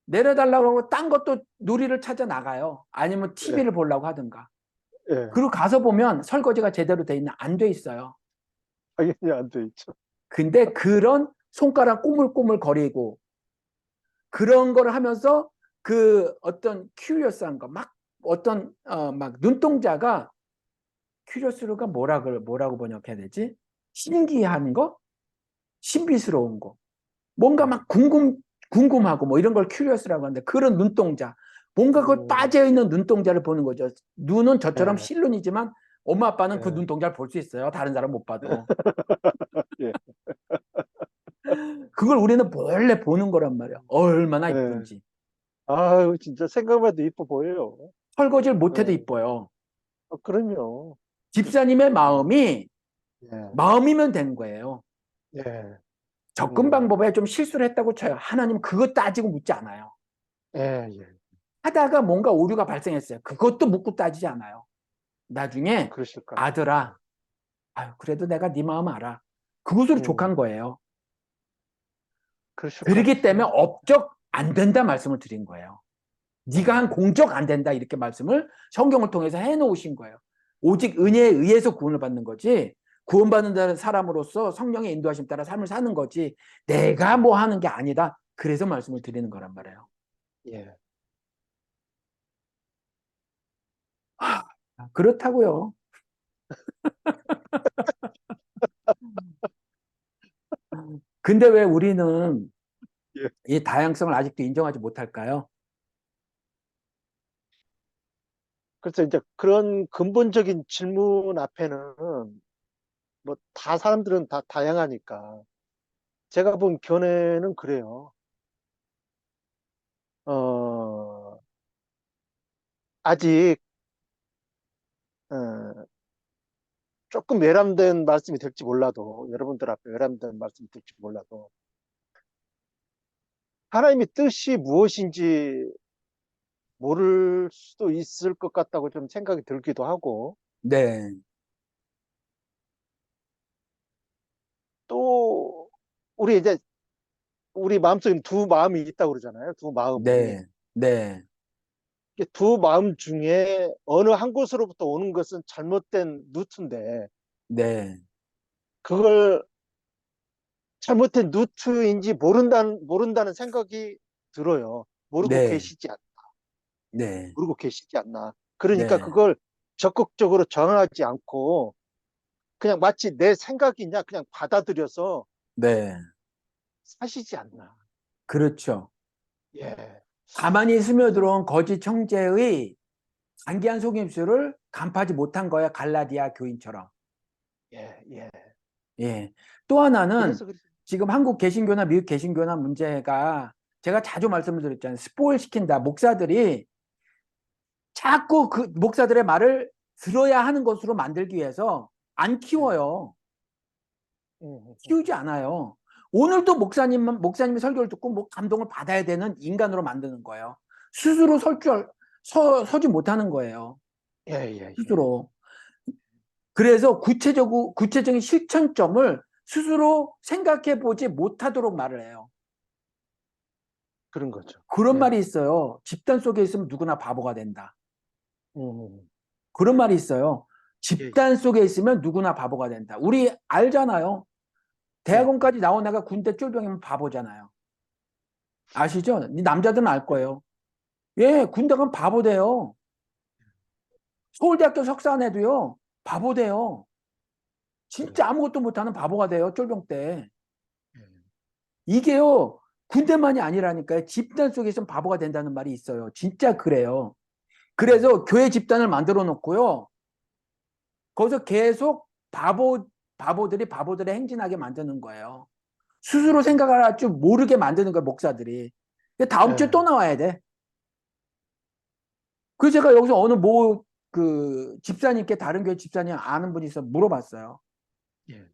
내려달라고 하고 딴 것도 놀이를 찾아 나가요. 아니면 예, TV를 보려고 하든가. 예. 그리고 가서 보면 설거지가 제대로 돼 있나 안 돼 있어요. 당연히 안 돼 있죠. 근데 그런 손가락 꼬물꼬물 거리고 그런 거를 하면서 그 어떤 큐리어스한 거, 막 어떤 막 눈동자가 큐리어스가 뭐라고 번역해야 되지? 신기한 거, 신비스러운 거, 뭔가 예. 막 궁금하고 뭐 이런 걸 큐리어스라고 하는데 그런 눈동자, 뭔가 그 음, 빠져 있는 눈동자를 보는 거죠. 눈은 저처럼 예, 실눈이지만 엄마 아빠는 그 예, 눈동자를 볼 수 있어요. 다른 사람 못 봐도. 예, 그걸 우리는 몰래 보는 거란 말이야. 얼마나 예. 이쁜지. 아유, 진짜 생각만 해도 이뻐 보여요. 설거지를 예. 못해도 이뻐요. 그럼요. 집사님의 예, 마음이 예, 마음이면 된 거예요. 예. 접근 음, 방법에 좀 실수를 했다고 쳐요. 하나님 그거 따지고 묻지 않아요. 예, 예. 하다가 뭔가 오류가 발생했어요. 그것도 묻고 따지지 않아요. 나중에 그러실까. 아들아, 아유, 그래도 내가 네 마음 알아. 그것으로 족한 음, 거예요. 그러실 것 그러기 때문에 같아요. 업적 안 된다 말씀을 드린 거예요. 네가 한 예, 공적 안 된다 이렇게 말씀을 성경을 통해서 해놓으신 거예요. 오직 은혜에 음, 의해서 구원을 받는 거지 구원받는 사람으로서 성령의 인도하심 따라 삶을 사는 거지 내가 뭐 하는 게 아니다. 그래서 말씀을 드리는 거란 말이에요. 예. 하, 그렇다고요. 근데 왜 우리는 예. 이 다양성을 아직도 인정하지 못할까요? 그래서 이제 그런 근본적인 질문 앞에는 뭐 다 사람들은 다 다양하니까 제가 본 견해는 그래요. 어, 아직 어, 조금 외람된 말씀이 될지 몰라도 여러분들 앞에 외람된 말씀이 될지 몰라도 하나님의 뜻이 무엇인지 모를 수도 있을 것 같다고 좀 생각이 들기도 하고 네, 또 우리 이제 우리 마음속에 두 마음이 있다고 그러잖아요. 두 마음이. 네, 네, 이게 두 마음 중에 어느 한 곳으로부터 오는 것은 잘못된 루트인데 네, 그걸 잘못된 루트인지 모른다는 생각이 들어요. 네, 네, 모르고 계시지 않나. 그러니까 네, 그걸 적극적으로 저항하지 않고 그냥 마치 내 생각이냐 그냥 받아들여서 네. 사시지 않나. 그렇죠. 예, 가만히 스며들어온 거짓 형제의 단기한 속임수를 간파하지 못한 거야. 갈라디아 교인처럼. 예, 예. 예. 또 하나는 그래서 그래. 지금 한국 개신교나 미국 개신교나 문제가 제가 자주 말씀을 드렸잖아요. 스포일 시킨다. 목사들이 자꾸 그 목사들의 말을 들어야 하는 것으로 만들기 위해서 안 예. 키워요. 음, 음, 음. 키우지 않아요. 오늘도 목사님이 설교를 듣고 뭐 감동을 받아야 되는 인간으로 만드는 거예요. 스스로 서지 못하는 거예요. 예, 예, 예. 스스로. 그래서 구체적인 실천점을 스스로 생각해 보지 못하도록 말을 해요. 그런 거죠. 그런 예. 말이 있어요. 집단 속에 있으면 누구나 바보가 된다. 음, 그런 말이 있어요. 예, 예, 집단 속에 있으면 누구나 바보가 된다. 우리 알잖아요. 예. 대학원까지 나온 애가 군대 쫄병이면 바보잖아요. 아시죠? 남자들은 알 예. 거예요. 예, 군대 가면 바보 돼요. 서울대학교 석사한 애도요, 바보 돼요. 그래. 진짜 아무것도 못하는 바보가 돼요, 쫄병 때. 예. 이게요, 군대만이 아니라니까요. 집단 속에서 바보가 된다는 말이 있어요. 진짜 그래요. 네. 그래서 교회 집단을 만들어 놓고요. 거기서 계속 바보들이 바보들의 행진하게 만드는 거예요. 스스로 생각을 할 줄 모르게 만드는 거예요, 목사들이. 다음 주에 또 예. 나와야 돼. 그래서 제가 여기서 어느 집사님께 다른 교회 집사님 아는 분이 있어 물어봤어요. 예.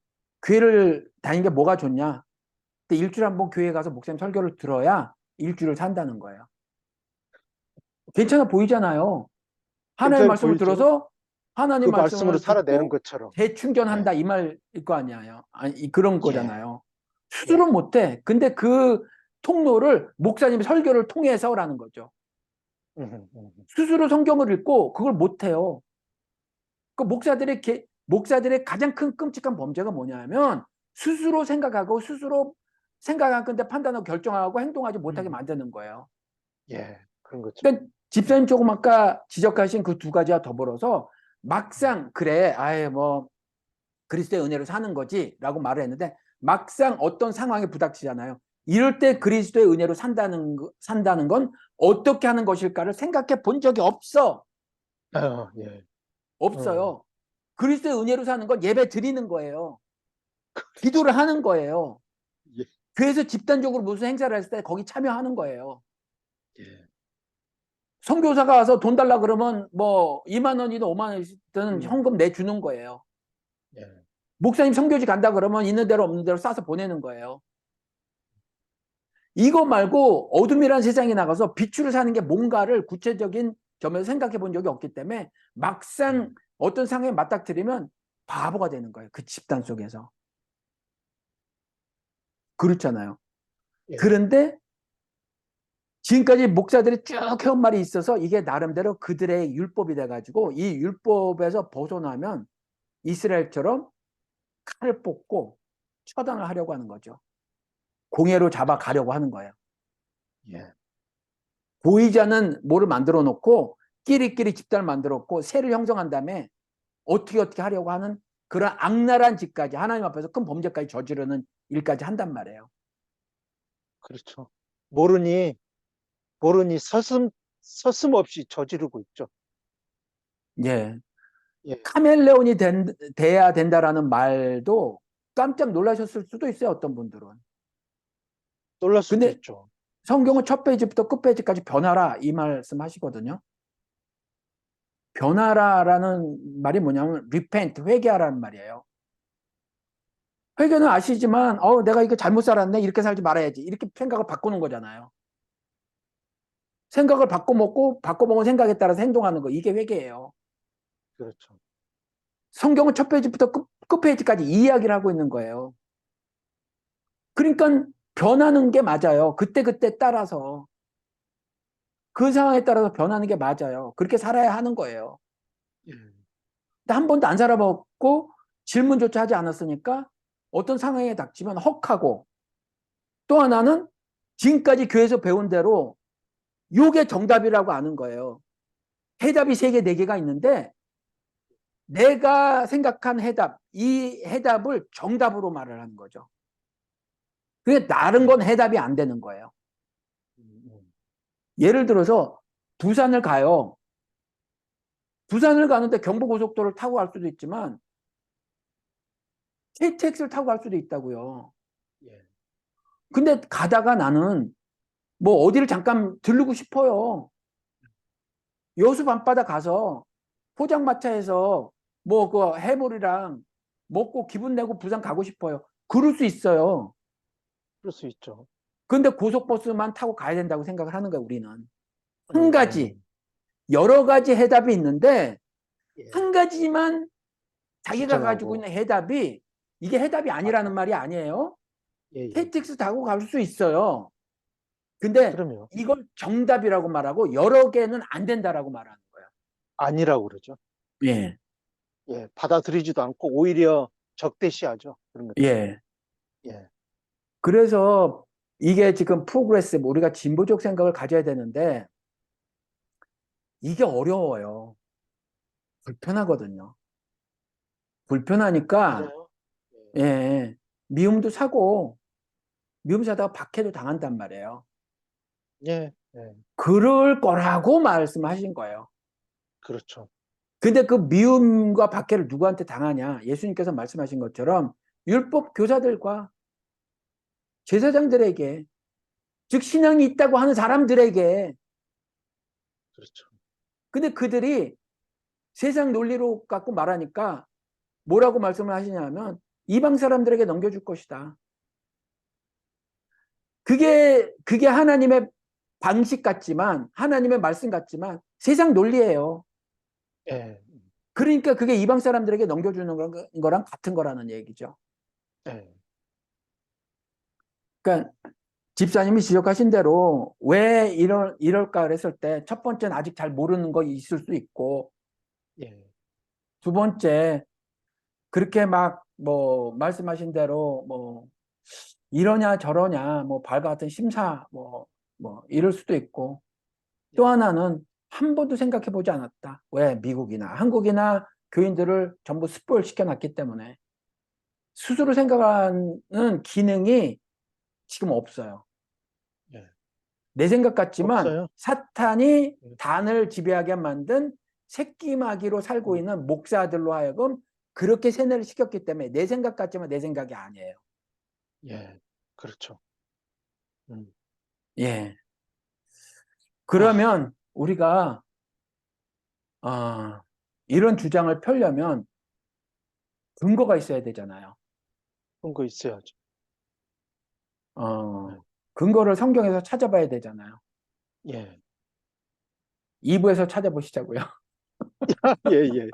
교회를 다니는 게 뭐가 좋냐? 근데 일주일에 한 번 교회 가서 목사님 설교를 들어야 일주일을 산다는 거예요. 괜찮아 보이잖아요. 하나님의 괜찮아 말씀을 보이죠? 들어서 그 하나님 말씀으로 말씀을 살아내는 듣고 것처럼. 예. 재충전한다 이 말일 거 아니에요. 아니, 그런 예. 거잖아요. 예. 스스로 못해. 근데 그 통로를 목사님 설교를 통해서라는 거죠. 음, 음, 스스로 성경을 읽고 그걸 못해요. 그 목사들의 가장 큰 끔찍한 범죄가 뭐냐면 스스로 생각하고 스스로 생각한 건데 판단하고 결정하고 행동하지 못하게 음. 만드는 거예요. 예. 그런 거죠. 그러니까 집사님 조금 아까 지적하신 그 두 가지와 더불어서 막상 그래 아예 뭐 그리스도의 은혜로 사는 거지라고 말을 했는데 막상 어떤 상황에 부닥치잖아요. 이럴 때 그리스도의 은혜로 산다는 건 어떻게 하는 것일까를 생각해 본 적이 없어. 예. 음. 없어요. 그리스도의 은혜로 사는 건 예배 드리는 거예요. 기도를 하는 거예요. 예. 교회에서 집단적으로 무슨 행사를 했을 때 거기 참여하는 거예요. 예. 선교사가 와서 돈 달라 그러면 뭐 2만 원이든 5만 원이든 음. 현금 내주는 거예요. 예. 목사님 선교지 간다 그러면 있는 대로 없는 대로 싸서 보내는 거예요. 이거 말고 어둠이란 세상에 나가서 빛으로 사는 게 뭔가를 구체적인 점에서 생각해 본 적이 없기 때문에 막상 어떤 상황에 맞닥뜨리면 바보가 되는 거예요. 그 집단 속에서. 그렇잖아요. 예. 그런데 지금까지 목사들이 쭉 해온 말이 있어서 이게 나름대로 그들의 율법이 돼가지고 이 율법에서 벗어나면 이스라엘처럼 칼을 뽑고 처단을 하려고 하는 거죠. 공예로 잡아 그렇죠. 가려고 하는 거예요. 예. 보이지 않는 뭐를 만들어 놓고 끼리끼리 집단을 만들어 놓고 세를 형성한 다음에 어떻게 하려고 하는 그런 악랄한 짓까지 하나님 앞에서 큰 범죄까지 저지르는 일까지 한단 말이에요. 그렇죠. 모르니, 모르니 서슴없이 저지르고 있죠. 예. 예. 카멜레온이 돼야 된다라는 말도 깜짝 놀라셨을 수도 있어요. 어떤 분들은. 놀랄 수도 근데 있죠. 성경은 첫 페이지부터 끝 페이지까지 변하라 이 말씀 하시거든요. 변하라라는 말이 뭐냐면 repent, 회개하라는 말이에요. 회개는 아시지만 내가 이거 잘못 살았네 이렇게 살지 말아야지 이렇게 생각을 바꾸는 거잖아요. 생각을 바꿔먹은 생각에 따라서 행동하는 거 이게 회개예요. 그렇죠. 성경은 첫 페이지부터 끝 페이지까지 이 이야기를 하고 있는 거예요. 그러니까 변하는 게 맞아요. 그때그때 따라서 그 상황에 따라서 변하는 게 맞아요. 그렇게 살아야 하는 거예요. 예. 근데 한 번도 안 살아봤고 질문조차 하지 않았으니까 어떤 상황에 닥치면 헉하고 또 하나는 지금까지 교회에서 배운 대로 요게 정답이라고 아는 거예요. 해답이 3개, 4개가 있는데 내가 생각한 해답, 이 해답을 정답으로 말을 하는 거죠. 그게 다른 예. 건 해답이 안 되는 거예요. 음, 음. 예를 들어서 부산을 가요. 부산을 가는데 경부고속도로를 타고 갈 수도 있지만 KTX를 타고 갈 수도 있다고요. 예. 근데 가다가 나는 뭐 어디를 잠깐 들르고 싶어요. 여수 밤바다 가서 포장마차에서 뭐 그 해물이랑 먹고 기분 내고 부산 가고 싶어요. 그럴 수 있어요. 그럴 수 있죠. 근데 고속버스만 타고 가야 된다고 생각을 하는 거예요, 우리는. 한 음, 가지, 음. 여러 가지 해답이 있는데 예. 한 가지만 자기가 가지고 지정하고 있는 해답이 이게 해답이 아니라는 맞다. 말이 아니에요. 예, 예, 예. KTX 타고 갈 수 있어요. 근데 그럼요. 이걸 정답이라고 말하고 여러 개는 안 된다라고 말하는 거예요. 아니라고 그러죠. 예, 예. 받아들이지도 않고 오히려 적대시하죠. 그런 것들을. 예. 예. 그래서 이게 지금 프로그레스, 우리가 진보적 생각을 가져야 되는데 이게 어려워요. 불편하거든요. 불편하니까 맞아요. 예. 예, 미움도 사고 미움사다가 박해도 당한단 말이에요. 예, 예, 그럴 거라고 말씀하신 거예요. 그렇죠. 근데 그 미움과 박해를 누구한테 당하냐? 예수님께서 말씀하신 것처럼 율법 교사들과 제사장들에게, 즉 신앙이 있다고 하는 사람들에게. 그렇죠. 근데 그들이 세상 논리로 갖고 말하니까 뭐라고 말씀을 하시냐면 이방 사람들에게 넘겨줄 것이다. 그게 하나님의 방식 같지만, 하나님의 말씀 같지만 세상 논리예요. 예, 그러니까 그게 이방 사람들에게 넘겨주는 거랑 같은 거라는 얘기죠. 예, 그러니까 집사님이 지적하신 대로 왜 이럴까 그랬을 때 첫 번째는 아직 잘 모르는 거 있을 수 있고, 예, 두 번째 그렇게 막 뭐 말씀하신 대로 뭐 이러냐 저러냐 뭐 발과 같은 심사 뭐 이럴 수도 있고, 또 예, 하나는 한 번도 생각해 보지 않았다. 왜 미국이나 한국이나 교인들을 전부 스포일 시켜놨기 때문에 스스로 생각하는 기능이 지금 없어요. 예. 내 생각 같지만 없어요. 사탄이 예, 단을 지배하게 만든 새끼마귀로 살고 음, 있는 목사들로 하여금 그렇게 세뇌를 시켰기 때문에 내 생각 같지만 내 생각이 아니에요. 예, 그렇죠. 음. 예. 아, 그러면 우리가 어, 이런 주장을 펴려면 근거가 있어야 되잖아요. 그런 거 있어야죠. 예, 근거를 성경에서 찾아봐야 되잖아요. 예, 2부에서 찾아보시자고요. 예, 예.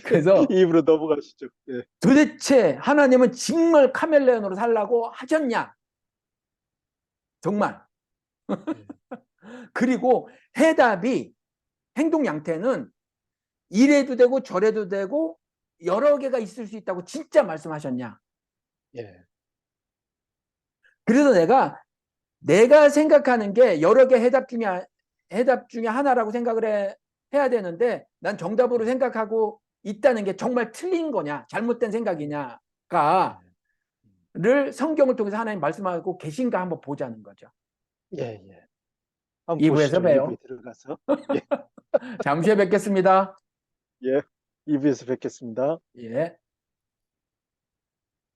그래서 입으로 넘어가시죠. 예, 도대체 하나님은 정말 카멜레온으로 살라고 하셨냐? 정말. 예, 그리고 해답이, 행동 양태는 이래도 되고 저래도 되고 여러 개가 있을 수 있다고 진짜 말씀하셨냐? 예, 그래서 내가 생각하는 게 여러 개 해답 중에 하나라고 생각을 해야 되는데 난 정답으로 예, 생각하고 있다는 게 정말 틀린 거냐, 잘못된 예, 생각이냐가 를 성경을 통해서 하나님 말씀하고 계신가 한번 보자는 거죠. 예, 예. 한번 2부에서 보시죠. 2부에 봬요. 들어가서. 예, 잠시 후에 뵙겠습니다. 예. 2부에서 뵙겠습니다. 예.